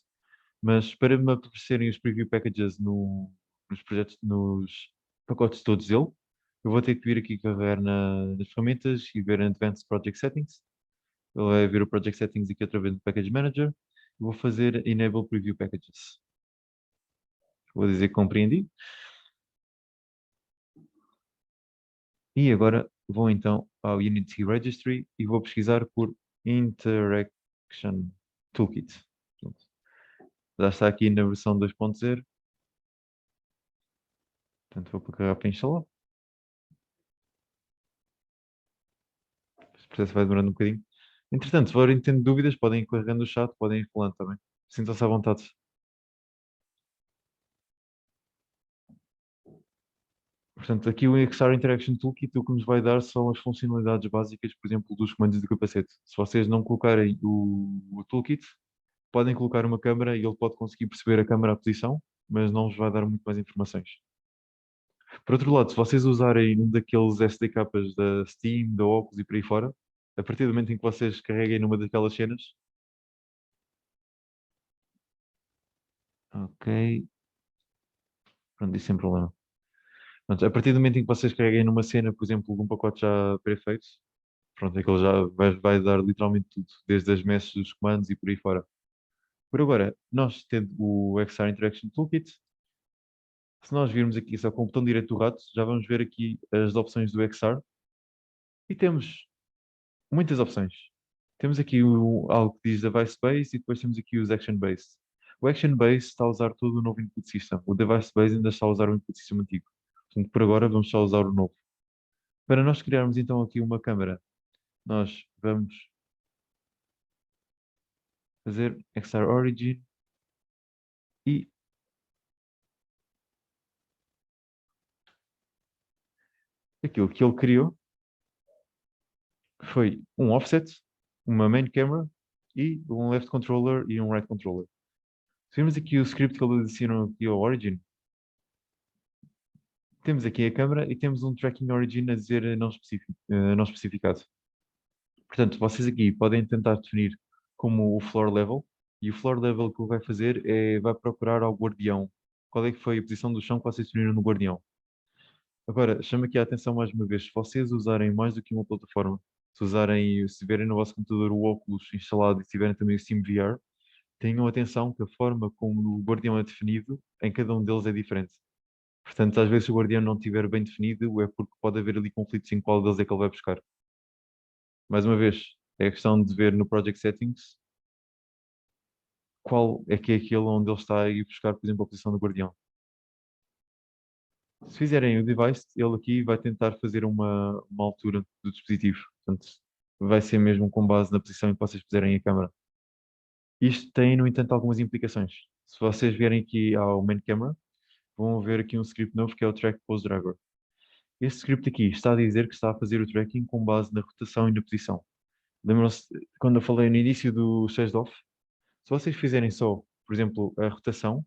Speaker 1: mas para me aparecerem os preview packages nos projetos, nos pacotes todos dele, eu vou ter que vir aqui carregar nas ferramentas e ver Advanced Project Settings. Ele vai ver o Project Settings aqui através do Package Manager. Eu vou fazer Enable Preview Packages. Vou dizer que compreendi. E agora vou então ao Unity Registry e vou pesquisar por Interaction Toolkit. Pronto. Já está aqui na versão 2.0. Portanto, vou carregar para instalar. Este processo vai demorando um bocadinho. Entretanto, se forem tendo dúvidas, podem ir carregando o chat, podem ir falando também. Sintam-se à vontade. Portanto, aqui o XR Interaction Toolkit o que nos vai dar são as funcionalidades básicas, por exemplo, dos comandos do capacete. Se vocês não colocarem o toolkit, podem colocar uma câmera e ele pode conseguir perceber a câmera, a posição, mas não vos vai dar muito mais informações. Por outro lado, se vocês usarem um daqueles SDKs da Steam, da Oculus e por aí fora, a partir do momento em que vocês carreguem numa daquelas cenas, ok, pronto, isso sem problema. Pronto, a partir do momento em que vocês carreguem numa cena, por exemplo, de um pacote já pré-feito, pronto, aquele já vai dar literalmente tudo, desde as meshes dos comandos e por aí fora. Por agora, nós tendo o XR Interaction Toolkit, se nós virmos aqui só com o botão direito do rato, já vamos ver aqui as opções do XR e temos muitas opções. Temos aqui algo que diz Device Based e depois temos aqui os Action Based. O Action Based está a usar todo o novo Input System. O Device Based ainda está a usar o Input System antigo. Portanto, por agora vamos só usar o novo. Para nós criarmos então aqui uma câmera, nós vamos fazer XR Origin e aquilo que ele criou foi um offset, uma main camera e um left controller e um right controller. Se virmos aqui o script que ele adicionou aqui ao Origin, temos aqui a câmera e temos um tracking origin a dizer não especificado. Portanto, vocês aqui podem tentar definir como o floor level e o floor level que ele vai fazer é vai procurar ao guardião. Qual é que foi a posição do chão que vocês definiram no guardião? Agora, chamo aqui a atenção mais uma vez, se vocês usarem mais do que uma plataforma, se tiverem no vosso computador o óculos instalado e se tiverem também o SteamVR, tenham atenção que a forma como o guardião é definido em cada um deles é diferente. Portanto, às vezes se o guardião não estiver bem definido, é porque pode haver ali conflitos em qual deles é que ele vai buscar. Mais uma vez, é a questão de ver no Project Settings qual é aquele onde ele está a ir buscar, por exemplo, a posição do guardião. Se fizerem o device, ele aqui vai tentar fazer uma altura do dispositivo. Portanto, vai ser mesmo com base na posição em que vocês puserem a câmera. Isto tem, no entanto, algumas implicações. Se vocês vierem aqui ao Main Camera, vão ver aqui um script novo que é o Track Pose Driver. Este script aqui está a dizer que está a fazer o tracking com base na rotação e na posição. Lembram-se quando eu falei no início do Chess-Off? Se vocês fizerem só, por exemplo, a rotação,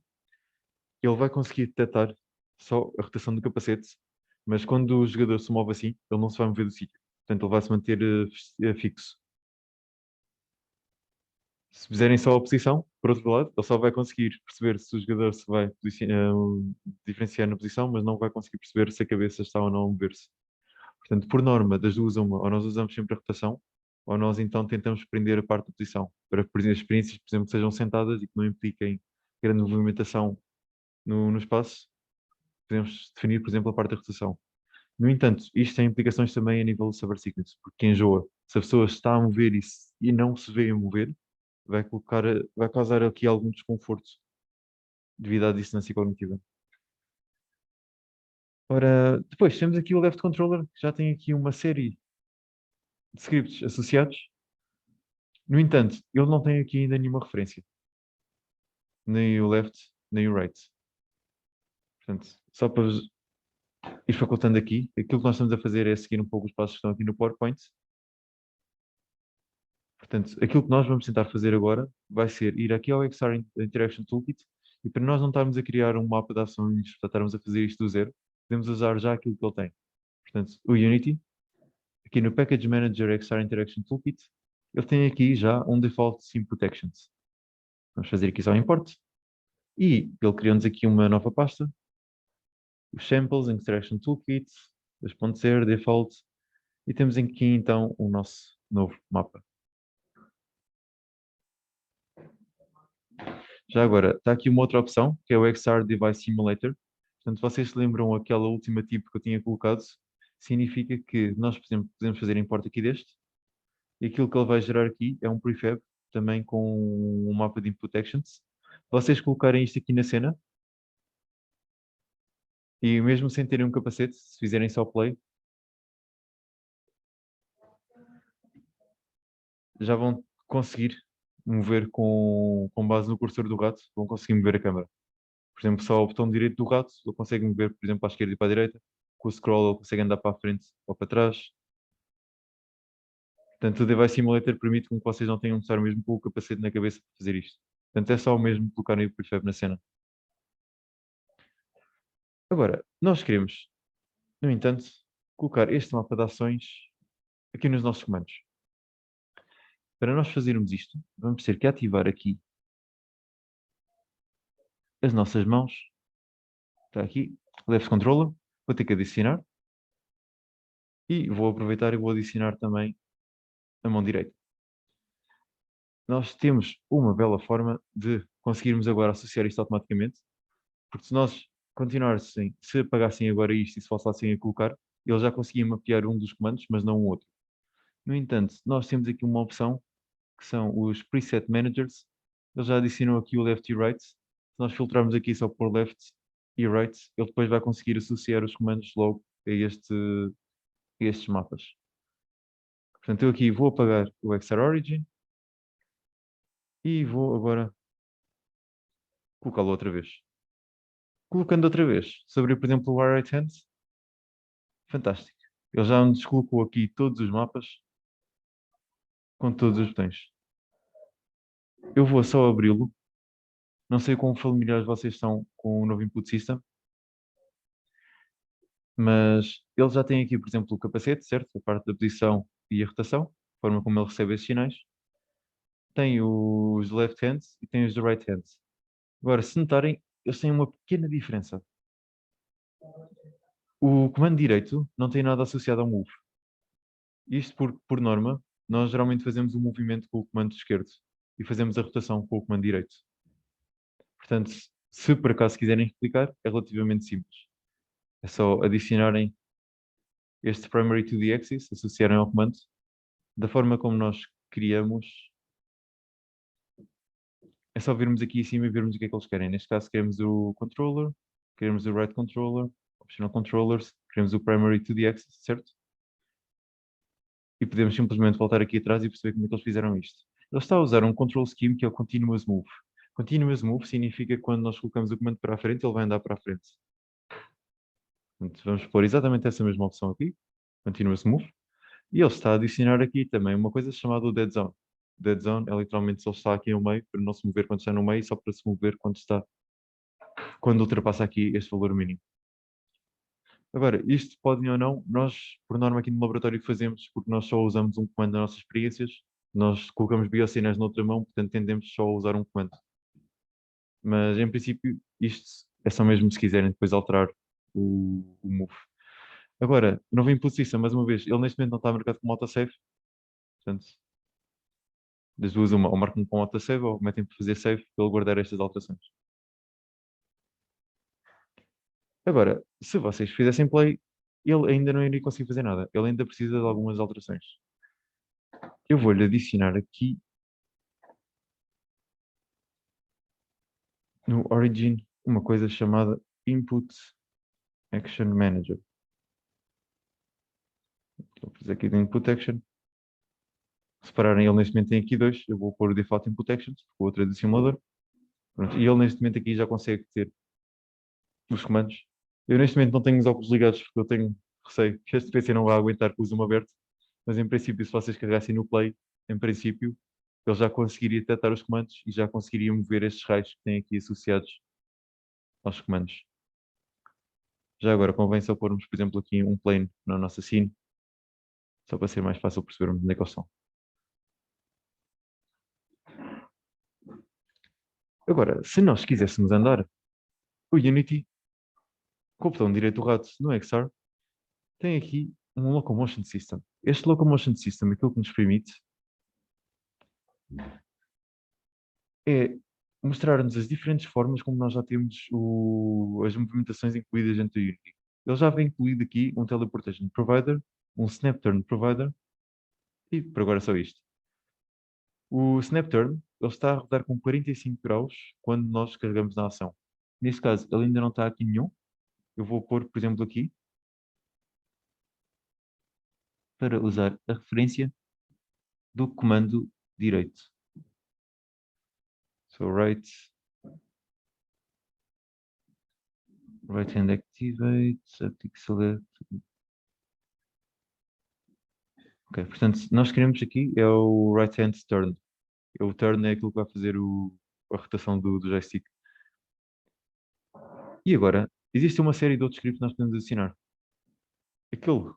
Speaker 1: ele vai conseguir detectar só a rotação do capacete, mas quando o jogador se move assim, ele não se vai mover do sítio. Portanto, ele vai se manter fixo. Se fizerem só a posição, por outro lado, ele só vai conseguir perceber se o jogador se vai diferenciar na posição, mas não vai conseguir perceber se a cabeça está ou não a mover-se. Portanto, por norma, das duas, uma, ou nós usamos sempre a rotação, ou nós então tentamos prender a parte da posição, para que, por exemplo, as experiências, por exemplo, que sejam sentadas e que não impliquem grande movimentação no espaço, podemos definir, por exemplo, a parte da rotação. No entanto, isto tem implicações também a nível de saber sickness, porque enjoa. Se a pessoa está a mover e não se vê a mover, vai causar aqui algum desconforto devido à dissonância cognitiva. Ora, depois temos aqui o left controller, que já tem aqui uma série de scripts associados. No entanto, ele não tem aqui ainda nenhuma referência, nem o left, nem o right. Portanto, só para vos ir facultando aqui, aquilo que nós estamos a fazer é seguir um pouco os passos que estão aqui no PowerPoint. Portanto, aquilo que nós vamos tentar fazer agora vai ser ir aqui ao XR Interaction Toolkit e para nós não estarmos a criar um mapa de ações, para estarmos a fazer isto do zero, podemos usar já aquilo que ele tem. Portanto, o Unity, aqui no Package Manager XR Interaction Toolkit, ele tem aqui já um Default Input Actions. Vamos fazer aqui só um import e ele criou-nos aqui uma nova pasta, os Samples, Interaction Toolkit, 2.0, Default, e temos aqui então o nosso novo mapa. Já agora, está aqui uma outra opção, que é o XR Device Simulator. Portanto, vocês se lembram aquela última tipo que eu tinha colocado? Significa que nós, por exemplo, podemos fazer import aqui deste, e aquilo que ele vai gerar aqui é um prefab, também com um mapa de input actions. Vocês colocarem isto aqui na cena, e mesmo sem terem um capacete, se fizerem só play, já vão conseguir mover com base no cursor do rato, vão conseguir mover a câmera. Por exemplo, só o botão direito do rato, ele consegue mover, por exemplo, para a esquerda e para a direita. Com o scroll, ele consegue andar para a frente ou para trás. Portanto, o Device Simulator permite que vocês não tenham de estar mesmo com o capacete na cabeça para fazer isto. Portanto, é só o mesmo colocarem o prefab na cena. Agora, nós queremos, no entanto, colocar este mapa de ações aqui nos nossos comandos. Para nós fazermos isto, vamos ter que ativar aqui as nossas mãos. Está aqui, Left Controller. Vou ter que adicionar. E vou aproveitar e vou adicionar também a mão direita. Nós temos uma bela forma de conseguirmos agora associar isto automaticamente, porque se nós continuassem, se apagassem agora isto e se voltassem a colocar, ele já conseguia mapear um dos comandos, mas não o outro. No entanto, nós temos aqui uma opção que são os Preset Managers. Ele já adicionou aqui o Left e Right. Se nós filtrarmos aqui só por Left e Right, ele depois vai conseguir associar os comandos logo a estes mapas. Portanto, eu aqui vou apagar o XR Origin e vou agora colocá-lo outra vez. Colocando outra vez sobre, por exemplo, o right hand, fantástico. Ele já nos colocou aqui todos os mapas com todos os botões. Eu vou só abri-lo. Não sei quão familiares vocês são com o novo input system, mas ele já tem aqui, por exemplo, o capacete, certo? A parte da posição e a rotação, a forma como ele recebe esses sinais. Tem os left hands e tem os right hands. Agora, se notarem, eles têm uma pequena diferença. O comando direito não tem nada associado ao move. Isto por norma, nós geralmente fazemos o movimento com o comando esquerdo e fazemos a rotação com o comando direito. Portanto, se por acaso quiserem explicar, é relativamente simples. É só adicionarem este primary to the axis, associarem ao comando, da forma como nós criamos. É só virmos aqui em cima e vermos o que é que eles querem. Neste caso, queremos o controller, queremos o right controller, optional controllers, queremos o primary to the axis, certo? E podemos simplesmente voltar aqui atrás e perceber como é que eles fizeram isto. Ele está a usar um control scheme que é o continuous move. Continuous move significa que quando nós colocamos o comando para a frente, ele vai andar para a frente. Portanto, vamos pôr exatamente essa mesma opção aqui, continuous move. E ele está a adicionar aqui também uma coisa chamada o dead zone. Dead zone é literalmente se ele está aqui no meio, para não se mover quando está no meio, só para se mover quando ultrapassa aqui este valor mínimo. Agora, isto pode ou não, nós, por norma, aqui no laboratório fazemos, porque nós só usamos um comando nas nossas experiências, nós colocamos biosinais na outra mão, portanto tendemos só a usar um comando. Mas, em princípio, isto é só mesmo se quiserem depois alterar o move. Agora, novo input system, mais uma vez, ele neste momento não está marcado como autosave, portanto, das duas uma, ou marcam com autosave ou metem para fazer save para ele guardar estas alterações. Agora, se vocês fizessem play, ele ainda não iria conseguir fazer nada. Ele ainda precisa de algumas alterações. Eu vou-lhe adicionar aqui no Origin uma coisa chamada Input Action Manager. Vou fazer aqui do Input Action. Se repararem, ele neste momento tem aqui dois. Eu vou pôr o Default Input Actions, porque o outro é do simulador. Pronto, e ele neste momento aqui já consegue ter os comandos. Eu neste momento não tenho os óculos ligados, porque eu tenho receio que este PC não vai aguentar com o zoom aberto. Mas em princípio, se vocês carregassem no Play, em princípio, ele já conseguiria detectar os comandos e já conseguiria mover estes raios que têm aqui associados aos comandos. Já agora, convém só pormos, por exemplo, aqui um plane na nossa scene, só para ser mais fácil percebermos onde é que eles são. Agora, se nós quiséssemos andar, o Unity, com o botão direito do rato no XR, tem aqui um Locomotion System. Este Locomotion System, aquilo que nos permite é mostrar-nos as diferentes formas como nós já temos as movimentações incluídas dentro do Unity. Ele já vem incluído aqui um Teleportation Provider, um Snap Turn Provider e por agora é só isto. O Snap Turn ele está a rodar com 45 graus quando nós carregamos na ação. Neste caso, ele ainda não está aqui nenhum. Eu vou pôr, por exemplo, aqui para usar a referência do comando direito. So right hand activate, static select. Ok, portanto, nós queremos aqui é o right hand turn. O turn é aquilo que vai fazer a rotação do joystick. E agora, existe uma série de outros scripts que nós podemos adicionar. Aquele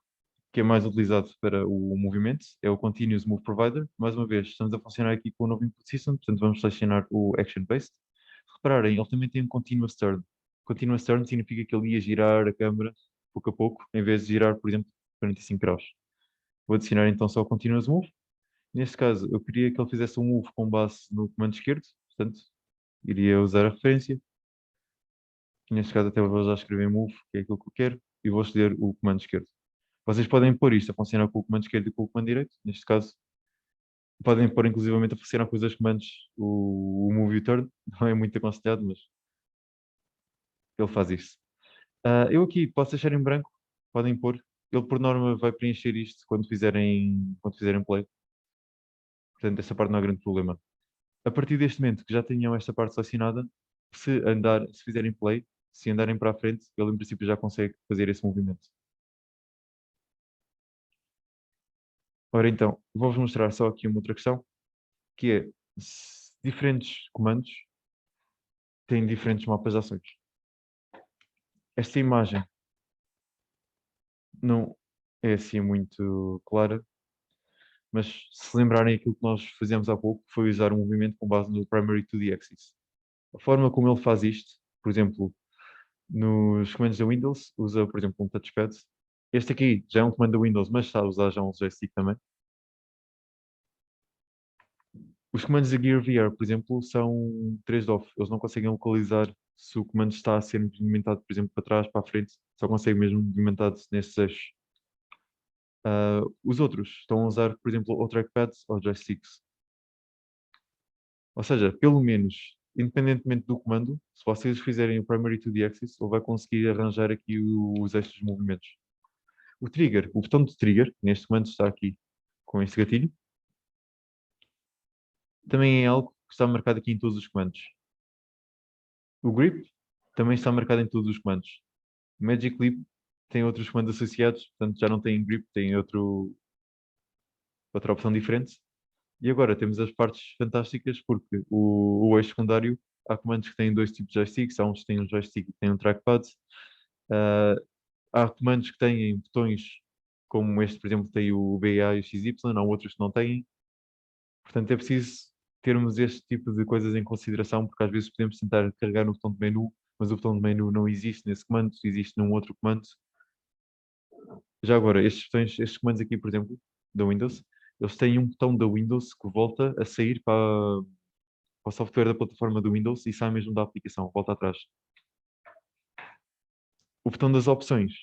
Speaker 1: que é mais utilizado para o movimento é o Continuous Move Provider. Mais uma vez, estamos a funcionar aqui com o novo Input System, portanto vamos selecionar o Action Based. Repararem, ele também tem um Continuous Turn. Continuous Turn significa que ele ia girar a câmera pouco a pouco, em vez de girar, por exemplo, 45 graus. Vou adicionar então só o Continuous Move. Neste caso, eu queria que ele fizesse um move com base no comando esquerdo, portanto, iria usar a referência. Neste caso, até vou já escrever move, que é aquilo que eu quero, e vou escolher o comando esquerdo. Vocês podem pôr isto a funcionar com o comando esquerdo e com o comando direito. Neste caso, podem pôr inclusivamente a funcionar com os dois comandos o move e o turn. Não é muito aconselhado, mas ele faz isso. Eu aqui posso deixar em branco, podem pôr. Ele, por norma, vai preencher isto quando fizerem play. Portanto, esta parte não é grande problema. A partir deste momento que já tenham esta parte selecionada, se fizerem play, se andarem para a frente, ele em princípio já consegue fazer esse movimento. Ora então, vou-vos mostrar só aqui uma outra questão, que é diferentes comandos têm diferentes mapas de ações. Esta imagem não é assim muito clara, mas se lembrarem aquilo que nós fazíamos há pouco, foi usar um movimento com base no Primary 2D Axis. A forma como ele faz isto, por exemplo, nos comandos da Windows, usa, por exemplo, um touchpad. Este aqui já é um comando da Windows, mas está a usar já um joystick também. Os comandos da Gear VR, por exemplo, são 3-off. Eles não conseguem localizar se o comando está a ser movimentado, por exemplo, para trás, para a frente. Só consegue mesmo movimentado nestes eixos. Os outros estão a usar, por exemplo, ou trackpads ou joysticks. Ou seja, pelo menos, independentemente do comando, se vocês fizerem o Primary 2D Axis, ele vai conseguir arranjar aqui os eixos dos movimentos. O trigger, o botão de trigger, neste comando está aqui com este gatilho, também é algo que está marcado aqui em todos os comandos. O grip também está marcado em todos os comandos. O Magic Leap tem outros comandos associados, portanto já não tem grip, tem outro outra opção diferente. E agora temos as partes fantásticas porque o eixo secundário, há comandos que têm dois tipos de joysticks, há uns que têm um joystick e têm um trackpad. Ah, há comandos que têm botões como este, por exemplo, tem o BA e o XY, há outros que não têm. Portanto, é preciso termos este tipo de coisas em consideração, porque às vezes podemos tentar carregar no botão de menu, mas o botão de menu não existe nesse comando, existe num outro comando. Já agora, estes comandos aqui, por exemplo, da Windows, eles têm um botão da Windows que volta a sair para o software da plataforma do Windows e sai mesmo da aplicação, volta atrás. O botão das opções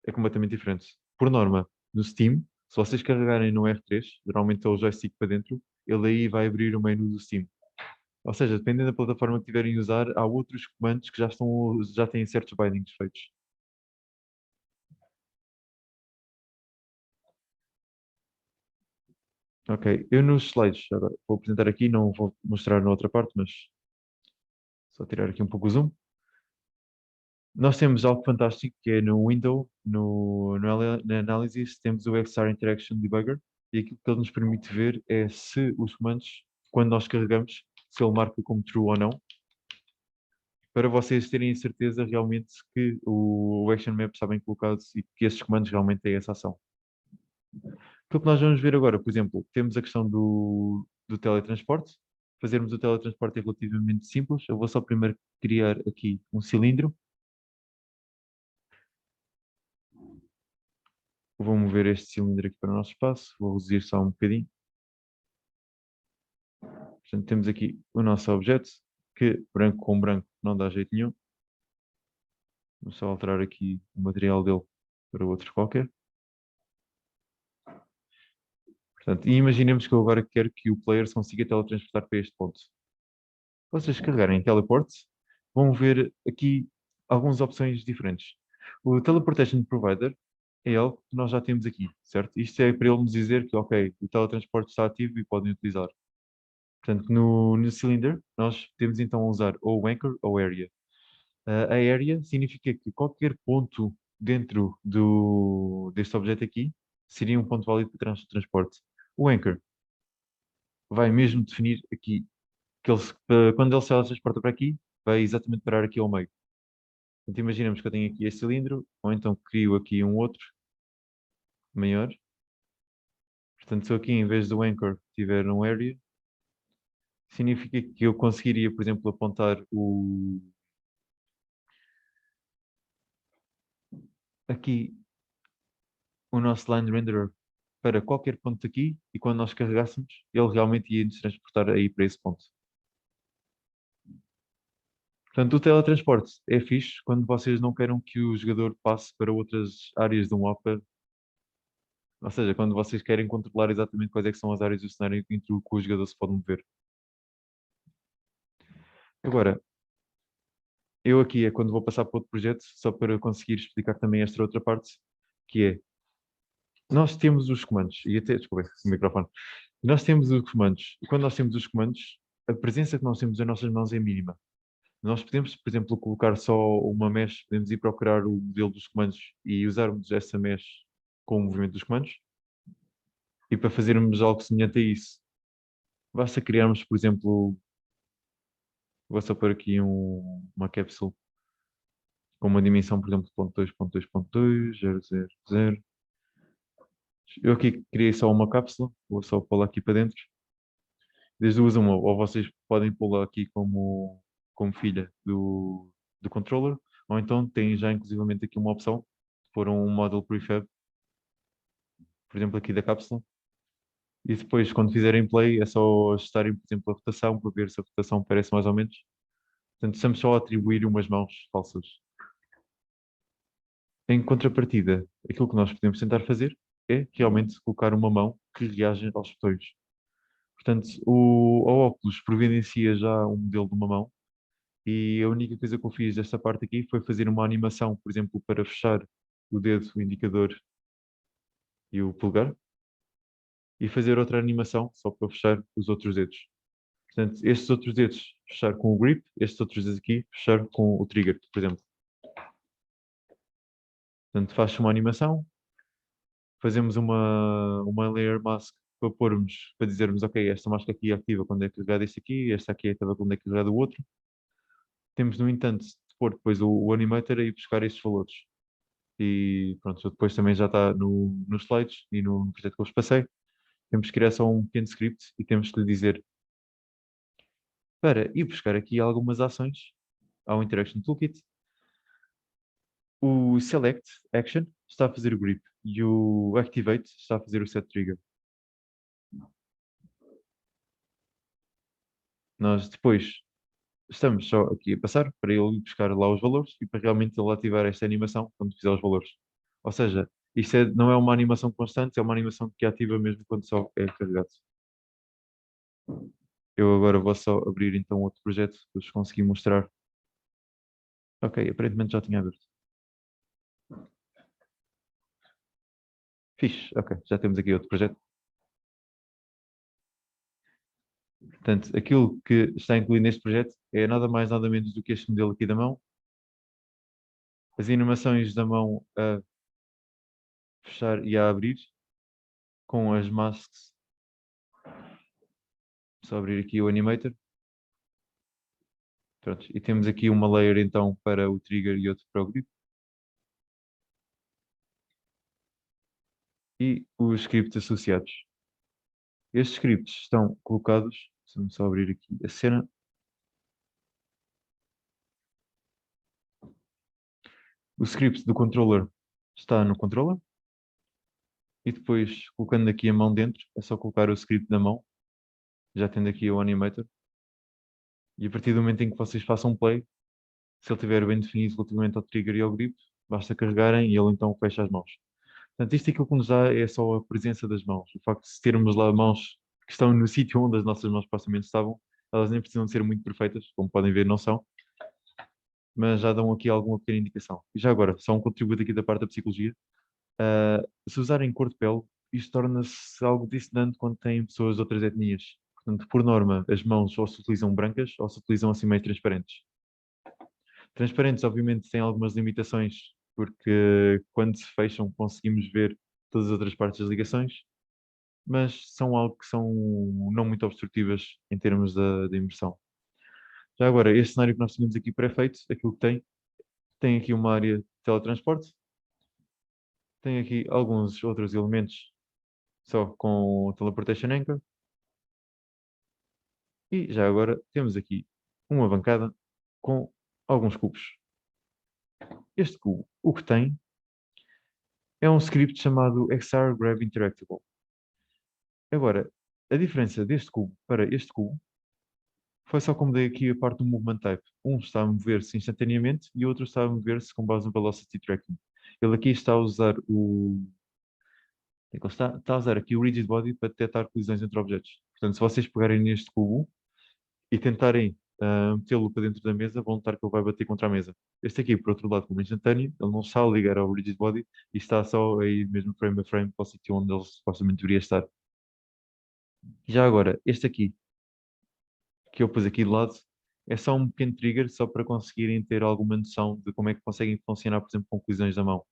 Speaker 1: é completamente diferente. Por norma, no Steam, se vocês carregarem no R3, geralmente é o joystick para dentro, ele aí vai abrir o menu do Steam. Ou seja, dependendo da plataforma que tiverem a usar, há outros comandos que já têm certos bindings feitos. Ok, eu nos slides, agora vou apresentar aqui, não vou mostrar na outra parte, mas só tirar aqui um pouco o zoom. Nós temos algo fantástico que é no window, na Analysis, temos o XR Interaction Debugger e aquilo que ele nos permite ver é se os comandos, quando nós carregamos, se ele marca como true ou não, para vocês terem a certeza realmente que o Action Map está bem colocado e que esses comandos realmente têm essa ação. Aquilo que nós vamos ver agora, por exemplo, temos a questão do teletransporte. Fazermos o teletransporte é relativamente simples. Eu vou só primeiro criar aqui um cilindro. Vou mover este cilindro aqui para o nosso espaço. Vou reduzir só um bocadinho. Portanto, temos aqui o nosso objeto, que branco com branco não dá jeito nenhum. Vou só alterar aqui o material dele para outro qualquer. Portanto, e imaginemos que eu agora quero que o player se consiga teletransportar para este ponto. Se vocês carregarem em teleport, vão ver aqui algumas opções diferentes. O Teleportation Provider é algo que nós já temos aqui, certo? Isto é para ele nos dizer que, ok, o teletransporte está ativo e podem utilizar. Portanto, no Cylinder, nós temos então a usar ou Anchor ou Area. A Area significa que qualquer ponto dentro deste objeto aqui seria um ponto válido para transporte. O Anchor vai mesmo definir aqui que quando ele se transporta para aqui, vai exatamente parar aqui ao meio. Portanto, imaginemos que eu tenho aqui este cilindro, ou então crio aqui um outro maior. Portanto, se eu aqui em vez do anchor tiver um area, significa que eu conseguiria, por exemplo, apontar aqui o nosso line renderer para qualquer ponto aqui e quando nós carregássemos, ele realmente ia nos transportar aí para esse ponto. Portanto, o teletransporte é fixe quando vocês não queiram que o jogador passe para outras áreas do mapa. Ou seja, quando vocês querem controlar exatamente quais é que são as áreas do cenário entre o que o jogador se pode mover. Agora, eu aqui é quando vou passar para outro projeto, só para conseguir explicar também esta outra parte, que é, nós temos os comandos, e até, desculpa, o microfone. Nós temos os comandos, e quando nós temos os comandos, a presença que nós temos nas nossas mãos é mínima. Nós podemos, por exemplo, colocar só uma mesh, podemos ir procurar o modelo dos comandos e usarmos essa mesh com o movimento dos comandos. E para fazermos algo semelhante a isso, basta criarmos, por exemplo, vou só pôr aqui uma capsule com uma dimensão, por exemplo, 0.2, 0.0, 0. Eu aqui criei só uma cápsula, vou só pô-la aqui para dentro. Desde duas uma, ou vocês podem pô-la aqui como filha do controller, ou então têm já inclusivamente aqui uma opção de pôr um model prefab, por exemplo, aqui da cápsula. E depois, quando fizerem play, é só ajustarem, por exemplo, a rotação para ver se a rotação parece mais ou menos. Portanto, estamos só a atribuir umas mãos falsas. Em contrapartida, aquilo que nós podemos tentar fazer é realmente colocar uma mão que reage aos botões. Portanto, a Oculus providencia já um modelo de uma mão e a única coisa que eu fiz desta parte aqui foi fazer uma animação, por exemplo, para fechar o dedo, o indicador e o polegar e fazer outra animação só para fechar os outros dedos. Portanto, estes outros dedos fechar com o grip, estes outros dedos aqui fechar com o trigger, por exemplo. Portanto, faz uma animação, fazemos uma layer mask para pormos, para dizermos, ok, esta máscara aqui é ativa quando é carregado este aqui, esta aqui é ativa quando é carregado o outro. Temos, no entanto, de pôr depois o animator a ir buscar estes valores. E pronto, depois também já está nos slides e no projeto que eu vos passei. Temos que criar só um pequeno script e temos que lhe dizer para ir buscar aqui algumas ações ao Interaction Toolkit. O Select Action está a fazer o grip e o Activate está a fazer o Set Trigger. Nós depois estamos só aqui a passar para ele ir buscar lá os valores e para realmente ele ativar esta animação quando fizer os valores. Ou seja, isto não é uma animação constante, é uma animação que ativa mesmo quando só é carregado. Eu agora vou só abrir então outro projeto que vos consegui mostrar. Ok, aparentemente já tinha aberto. Fixe, ok, já temos aqui outro projeto. Portanto, aquilo que está incluído neste projeto é nada mais nada menos do que este modelo aqui da mão. As animações da mão a fechar e a abrir com as masks. Só abrir aqui o animator. Pronto, e temos aqui uma layer então para o trigger e outro para o grip. E os scripts associados. Estes scripts estão colocados, deixa-me só abrir aqui a cena. O script do controller está no controller. E depois, colocando aqui a mão dentro, é só colocar o script da mão. Já tendo aqui o animator. E a partir do momento em que vocês façam play, se ele estiver bem definido relativamente ao trigger e ao grip, basta carregarem e ele então fecha as mãos. Portanto, isto aquilo que nos dá é só a presença das mãos. O facto de termos lá mãos que estão no sítio onde as nossas mãos supostamente estavam, elas nem precisam de ser muito perfeitas, como podem ver, não são, mas já dão aqui alguma pequena indicação. E já agora, só um contributo aqui da parte da psicologia. Se usarem cor de pele, isto torna-se algo dissonante quando têm pessoas de outras etnias. Portanto, por norma, as mãos ou se utilizam brancas ou se utilizam assim meio transparentes. Transparentes, obviamente, têm algumas limitações, porque quando se fecham conseguimos ver todas as outras partes das ligações, mas são algo que são não muito obstrutivas em termos da imersão. Já agora, este cenário que nós tínhamos aqui pré-feito, aquilo que tem aqui uma área de teletransporte, tem aqui alguns outros elementos só com o Teleportation Anchor, e já agora temos aqui uma bancada com alguns cubos. Este cubo, o que tem é um script chamado XR Grab Interactable. Agora, a diferença deste cubo para este cubo foi só como dei aqui a parte do movement type. Um está a mover-se instantaneamente e o outro está a mover-se com base no velocity tracking. Ele aqui está a usar ele está a usar aqui o rigid body para detectar colisões entre objetos. Portanto, se vocês pegarem neste cubo e tentarem metê-lo para dentro da mesa, vão notar que ele vai bater contra a mesa. Este aqui, por outro lado, como instantâneo, ele não está a ligar ao rigid body e está só aí mesmo frame a frame para o sítio onde ele supostamente deveria estar. Já agora, este aqui, que eu pus aqui de lado, é só um pequeno trigger só para conseguirem ter alguma noção de como é que conseguem funcionar, por exemplo, com colisões da mão.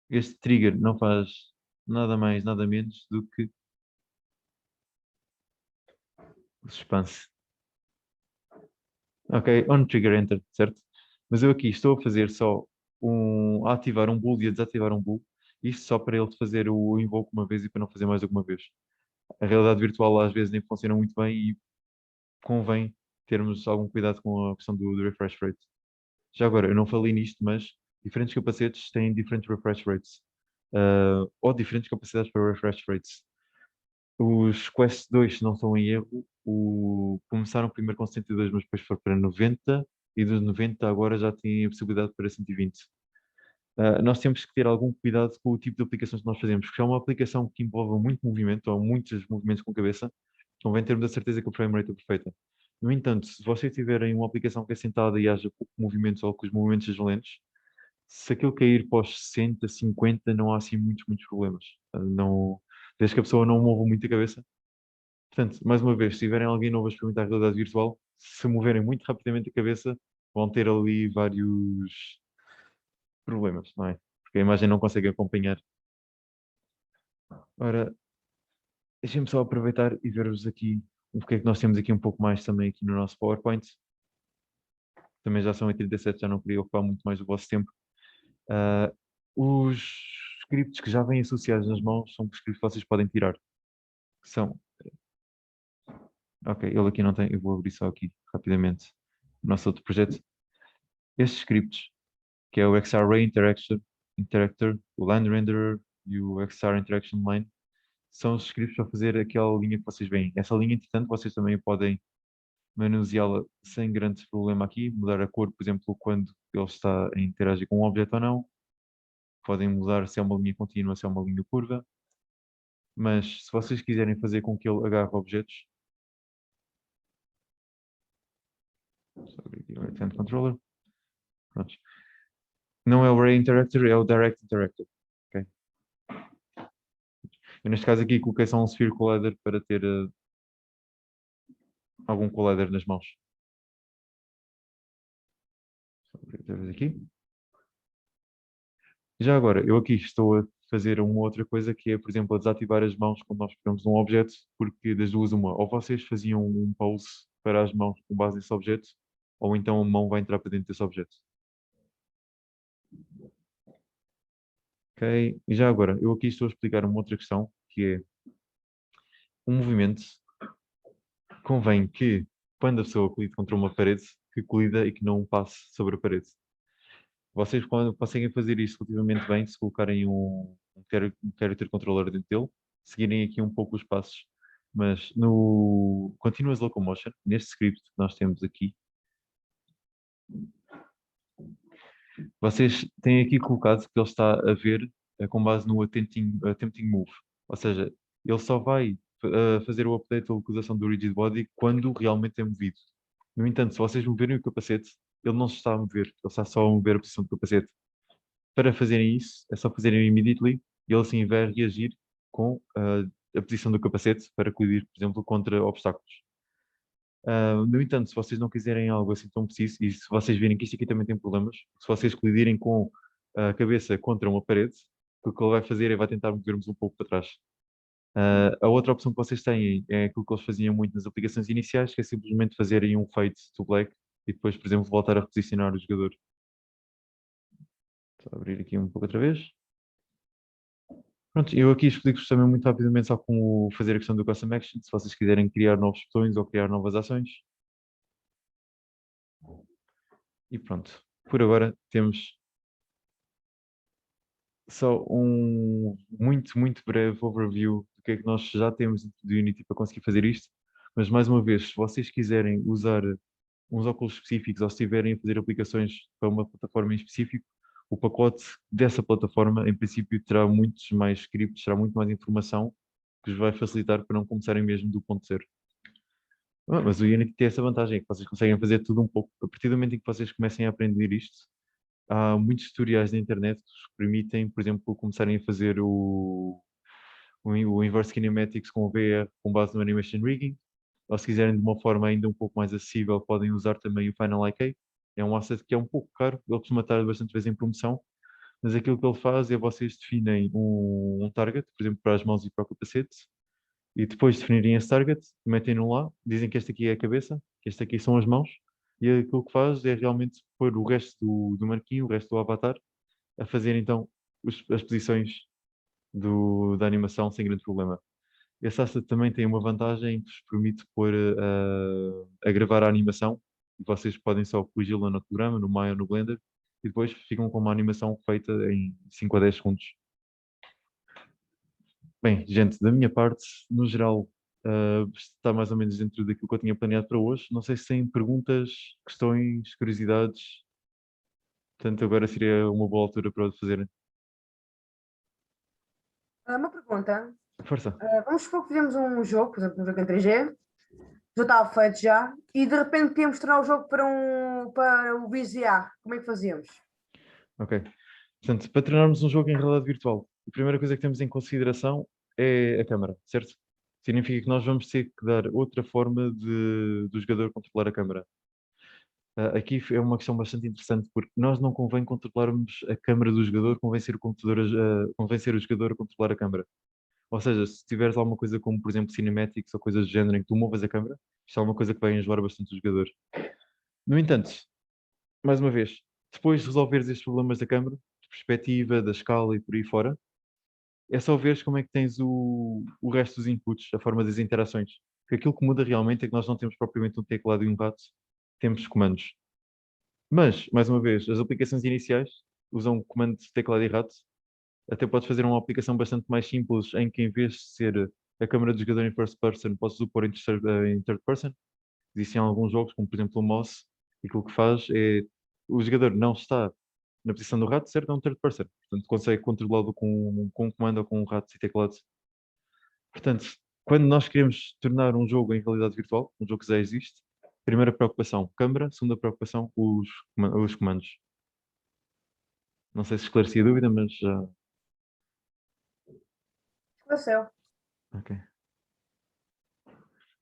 Speaker 1: Este trigger não faz nada mais, nada menos do que o suspense. Ok, on trigger enter, certo? Mas eu aqui estou a fazer só a ativar um bool e a desativar um bool, isto só para ele fazer o invoke uma vez e para não fazer mais do que uma vez. A realidade virtual às vezes nem funciona muito bem e convém termos algum cuidado com a questão do refresh rate. Já agora, eu não falei nisto, mas diferentes capacetes têm diferentes refresh rates, ou diferentes capacidades para refresh rates. Os Quest 2, se não estou em erro, começaram primeiro com 102, mas depois foram para 90, e dos 90 agora já têm a possibilidade para 120. Nós temos que ter algum cuidado com o tipo de aplicações que nós fazemos, porque é uma aplicação que envolve muito movimento, ou muitos movimentos com a cabeça, convém termos a certeza que a frame rate é perfeita. No entanto, se vocês tiverem uma aplicação que é sentada e haja pouco movimento ou que os movimentos sejam lentos, se aquilo cair para os 60, 50, não há assim muitos problemas. Não, desde que a pessoa não mova muito a cabeça. Portanto, mais uma vez, se tiverem alguém novo a experimentar a realidade virtual, se moverem muito rapidamente a cabeça, vão ter ali vários problemas, não é? Porque a imagem não consegue acompanhar. Ora, Deixem-me só aproveitar e ver-vos aqui o que é que nós temos aqui um pouco mais também aqui no nosso PowerPoint. Também já são 87, já não queria ocupar muito mais o vosso tempo. Ah, os scripts que já vêm associados nas mãos são scripts que vocês podem tirar. Que são, ok, ele aqui não tem, eu vou abrir só aqui rapidamente o nosso outro projeto. Estes scripts, que é o XR Interactor, o Line Renderer e o XR Interaction Line, são os scripts para fazer aquela linha que vocês veem. Essa linha, entretanto, vocês também podem manuseá-la sem grande problema aqui, mudar a cor, por exemplo, quando ele está a interagir com um objeto ou não. Podem mudar se é uma linha contínua, se é uma linha curva. Mas se vocês quiserem fazer com que ele agarre objetos, só abrir aqui o Right Hand Controller. Pronto. Não é o Ray Interactor, é o Direct Interactor. Ok? Eu, neste caso aqui coloquei só um Sphere Collider para ter algum collider nas mãos. Só abrir outra vez aqui. Já agora, eu aqui estou a fazer uma outra coisa que é, por exemplo, a desativar as mãos quando nós pegamos um objeto, porque das duas uma, ou vocês faziam um pause para as mãos com base nesse objeto, ou então a mão vai entrar para dentro desse objeto. Ok? E já agora, eu aqui estou a explicar uma outra questão, que é um movimento convém que, quando a pessoa colide contra uma parede, que colida e que não passe sobre a parede. Vocês quando conseguem fazer isto relativamente bem, se colocarem um character controller dentro dele, seguirem aqui um pouco os passos. Mas no Continuous Locomotion, neste script que nós temos aqui, vocês têm aqui colocado que ele está a ver com base no attempting move. Ou seja, ele só vai fazer o update da localização do rigid body quando realmente é movido. No entanto, se vocês moverem o capacete, ele não se está a mover, ele está só a mover a posição do capacete. Para fazerem isso, é só fazerem immediately e ele assim vai reagir com a posição do capacete para colidir, por exemplo, contra obstáculos. No entanto, se vocês não quiserem algo assim tão preciso, e se vocês virem que isto aqui também tem problemas, se vocês colidirem com a cabeça contra uma parede, o que ele vai fazer é vai tentar mover-vos um pouco para trás. A outra opção que vocês têm é aquilo que eles faziam muito nas aplicações iniciais, que é simplesmente fazerem um fade to black e depois, por exemplo, voltar a reposicionar o jogador. Vou abrir aqui um pouco outra vez. Pronto, eu aqui explico-vos também muito rapidamente só como fazer a questão do Custom Action, se vocês quiserem criar novos botões ou criar novas ações. E pronto, por agora temos só um muito breve overview do que é que nós já temos dentro do Unity para conseguir fazer isto. Mas mais uma vez, se vocês quiserem usar uns óculos específicos ou se estiverem a fazer aplicações para uma plataforma em específico, o pacote dessa plataforma, em princípio, terá muitos mais scripts, terá muito mais informação que vos vai facilitar para não começarem mesmo do ponto zero. Mas o Unity tem essa vantagem, é que vocês conseguem fazer tudo um pouco. A partir do momento em que vocês comecem a aprender isto, há muitos tutoriais na internet que vos permitem, por exemplo, começarem a fazer o Inverse Kinematics com o VR com base no Animation Rigging. Ou se quiserem de uma forma ainda um pouco mais acessível, podem usar também o Final IK. É um asset que é um pouco caro, ele costuma estar bastante vezes em promoção, mas aquilo que ele faz é vocês definem um target, por exemplo, para as mãos e para o capacete, e depois de definirem esse target, metem-no lá, dizem que este aqui é a cabeça, que este aqui são as mãos, e aquilo que faz é realmente pôr o resto do manequim, o resto do avatar, a fazer então as posições da animação sem grande problema. Esse asset também tem uma vantagem que vos permite pôr a gravar a animação, e vocês podem só corrigi-la no programa, no Maya ou no Blender, e depois ficam com uma animação feita em 5 a 10 segundos. Bem, gente, da minha parte, no geral, está mais ou menos dentro daquilo que eu tinha planeado para hoje. Não sei se têm perguntas, questões, curiosidades. Portanto, agora seria uma boa altura para o fazerem.
Speaker 3: Uma pergunta.
Speaker 1: Força.
Speaker 3: Vamos supor que fizemos um jogo, por exemplo, um jogo em 3G, já estava feito já, e de repente queríamos tornar o jogo para o VGA. Como é que fazíamos?
Speaker 1: Ok. Portanto, para treinarmos um jogo em realidade virtual, a primeira coisa que temos em consideração é a câmara, certo? Significa que nós vamos ter que dar outra forma do jogador controlar a câmara. Aqui é uma questão bastante interessante, porque nós não convém controlarmos a câmara do jogador, convém ser o jogador a controlar a câmara. Ou seja, se tiveres alguma coisa como, por exemplo, cinematics ou coisas do género em que tu movas a câmera, isto é uma coisa que vai enjoar bastante o jogador. No entanto, mais uma vez, depois de resolveres estes problemas da câmera, de perspectiva, da escala e por aí fora, é só veres como é que tens o resto dos inputs, a forma das interações. Porque aquilo que muda realmente é que nós não temos propriamente um teclado e um rato, temos comandos. Mas, mais uma vez, as aplicações iniciais usam comando de teclado e rato. Até podes fazer uma aplicação bastante mais simples em que, em vez de ser a câmera do jogador em first person, podes o pôr em third person. Existem alguns jogos, como por exemplo o Moss, e aquilo que faz é o jogador não está na posição do rato, certo? É um third person. Portanto, consegue controlá-lo com um comando ou com um rato e teclado. Portanto, quando nós queremos tornar um jogo em realidade virtual, um jogo que já existe, primeira preocupação, câmera, segunda preocupação, os comandos. Não sei se esclareci a dúvida, mas já.
Speaker 3: Esclareceu.
Speaker 1: Ok.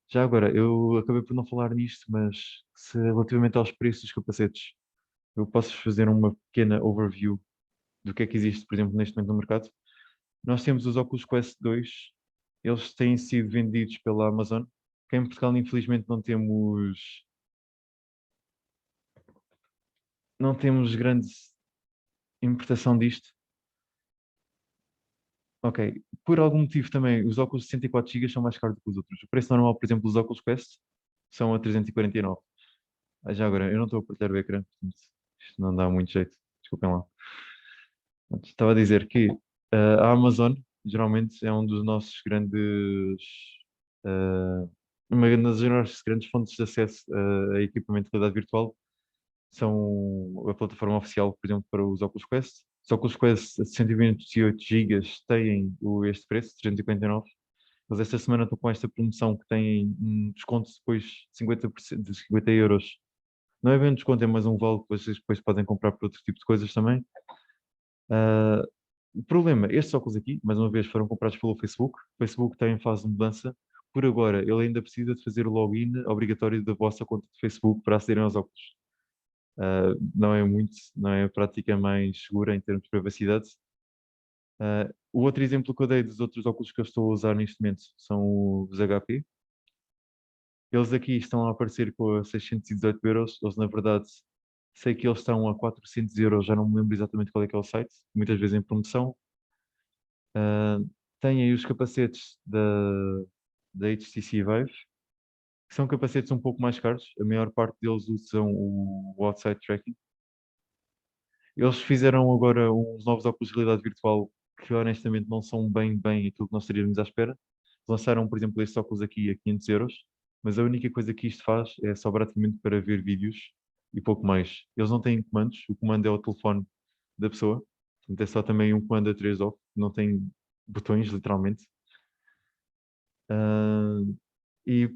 Speaker 1: Já agora, eu acabei por não falar nisto, mas relativamente aos preços dos capacetes, eu posso fazer uma pequena overview do que é que existe, por exemplo, neste momento no mercado. Nós temos os Oculus Quest 2, eles têm sido vendidos pela Amazon. Cá em Portugal, infelizmente, não temos grande importação disto. Ok, por algum motivo também, os óculos de 64 GB são mais caros do que os outros. O preço normal, por exemplo, dos óculos Quest são a 349. Já agora, eu não estou a partilhar o ecrã, portanto, isto não dá muito jeito. Desculpem lá. Portanto, estava a dizer que a Amazon geralmente é um dos nossos grandes, eh, uma das nossas grandes fontes de acesso a equipamento de realidade virtual. São a plataforma oficial, por exemplo, para os Oculus Quest. Os Oculus Quest a 128 gigas têm este preço, 349. Mas esta semana estou com esta promoção que tem um desconto depois de 50%, de 50 euros. Não é bem um desconto, é mais um vale que vocês depois podem comprar por outro tipo de coisas também. Ah, o problema, estes óculos aqui, mais uma vez, foram comprados pelo Facebook. O Facebook está em fase de mudança. Por agora, ele ainda precisa de fazer o login obrigatório da vossa conta de Facebook para acederem aos óculos. Não é a prática mais segura em termos de privacidade. O outro exemplo que eu dei dos outros óculos que eu estou a usar neste momento são os HP. Eles aqui estão a aparecer com a 618 euros. Eles, na verdade, sei que eles estão a 400 euros, já não me lembro exatamente qual é que é o site, muitas vezes em promoção. Ah, Tem aí os capacetes da HTC Vive, que são capacetes um pouco mais caros. A maior parte deles usam o outside tracking. Eles fizeram agora uns novos óculos de realidade virtual que honestamente não são bem aquilo que nós estaríamos à espera. Lançaram, por exemplo, estes óculos aqui a 500 euros, mas a única coisa que isto faz é só praticamente para ver vídeos e pouco mais. Eles não têm comandos, o comando é o telefone da pessoa, portanto é só também um comando a 3 off, não tem botões, literalmente. Ah, e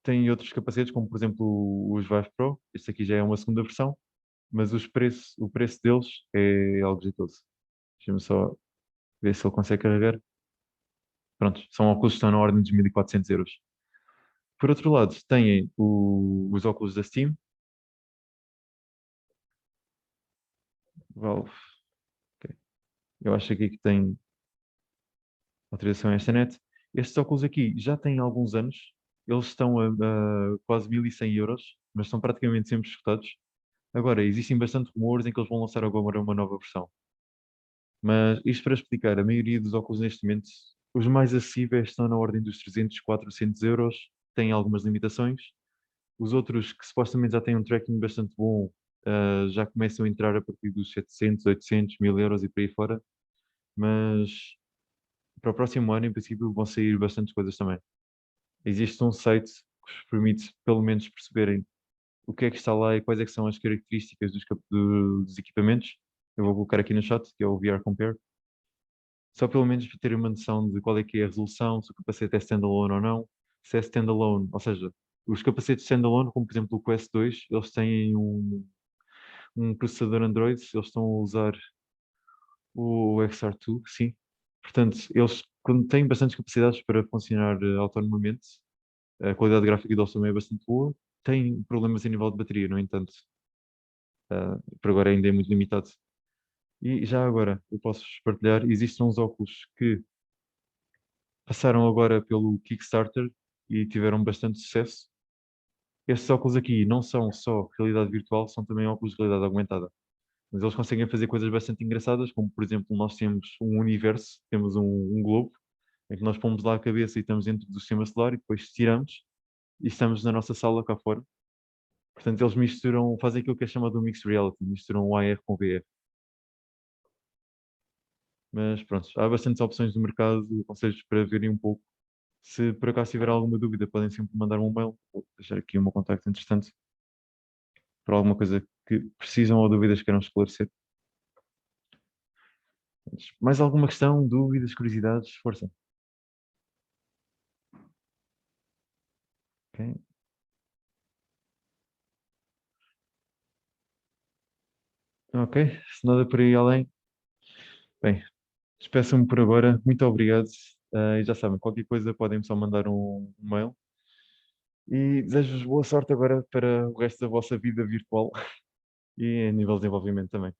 Speaker 1: tem outros capacetes, como por exemplo os Vive Pro, este aqui já é uma segunda versão, mas o preço deles é algo jeitoso. Deixa-me só ver se ele consegue carregar. Pronto, são óculos que estão na ordem dos 1400 euros. Por outro lado, têm os óculos da Steam, Valve. Ok. Eu acho aqui que tem autorização a esta net. Estes óculos aqui já têm alguns anos, eles estão a quase 1100 euros, mas são praticamente sempre escutados. Agora, existem bastante rumores em que eles vão lançar agora uma nova versão. Mas isto para explicar, a maioria dos óculos neste momento, os mais acessíveis estão na ordem dos 300, 400 euros, têm algumas limitações. Os outros que supostamente já têm um tracking bastante bom, já começam a entrar a partir dos 700, 800, 1000 euros e por aí fora. Mas para o próximo ano, em princípio, vão sair bastantes coisas também. Existe um site que vos permite, pelo menos, perceberem o que é que está lá e quais é que são as características dos equipamentos. Eu vou colocar aqui no chat, que é o VR Compare. Só pelo menos para terem uma noção de qual é que é a resolução, se o capacete é standalone ou não. Se é standalone, ou seja, os capacetes standalone, como por exemplo o Quest 2, eles têm um processador Android, eles estão a usar o XR2, sim. Portanto, eles quando têm bastantes capacidades para funcionar autonomamente, a qualidade gráfica deles também é bastante boa. Têm problemas a nível de bateria, no entanto, por agora ainda é muito limitado. E já agora, eu posso partilhar, existem uns óculos que passaram agora pelo Kickstarter e tiveram bastante sucesso. Estes óculos aqui não são só realidade virtual, são também óculos de realidade aumentada. Mas eles conseguem fazer coisas bastante engraçadas, como por exemplo, nós temos um universo, temos um globo, em que nós pomos lá a cabeça e estamos dentro do sistema solar e depois tiramos e estamos na nossa sala cá fora. Portanto, eles misturam, fazem aquilo que é chamado Mixed Reality, misturam o AR com VR. Mas pronto, há bastantes opções no mercado, aconselho para verem um pouco. Se por acaso tiver alguma dúvida, podem sempre mandar um mail. Vou deixar aqui o meu contacto entretanto, para alguma coisa que precisam ou dúvidas que queiram esclarecer. Mais alguma questão, dúvidas, curiosidades? Força. Ok. Ok, se nada por aí além. Bem, despeço-me por agora. Muito obrigado. E já sabem, qualquer coisa podem só mandar um mail. E desejo-vos boa sorte agora para o resto da vossa vida virtual e a nível de desenvolvimento também.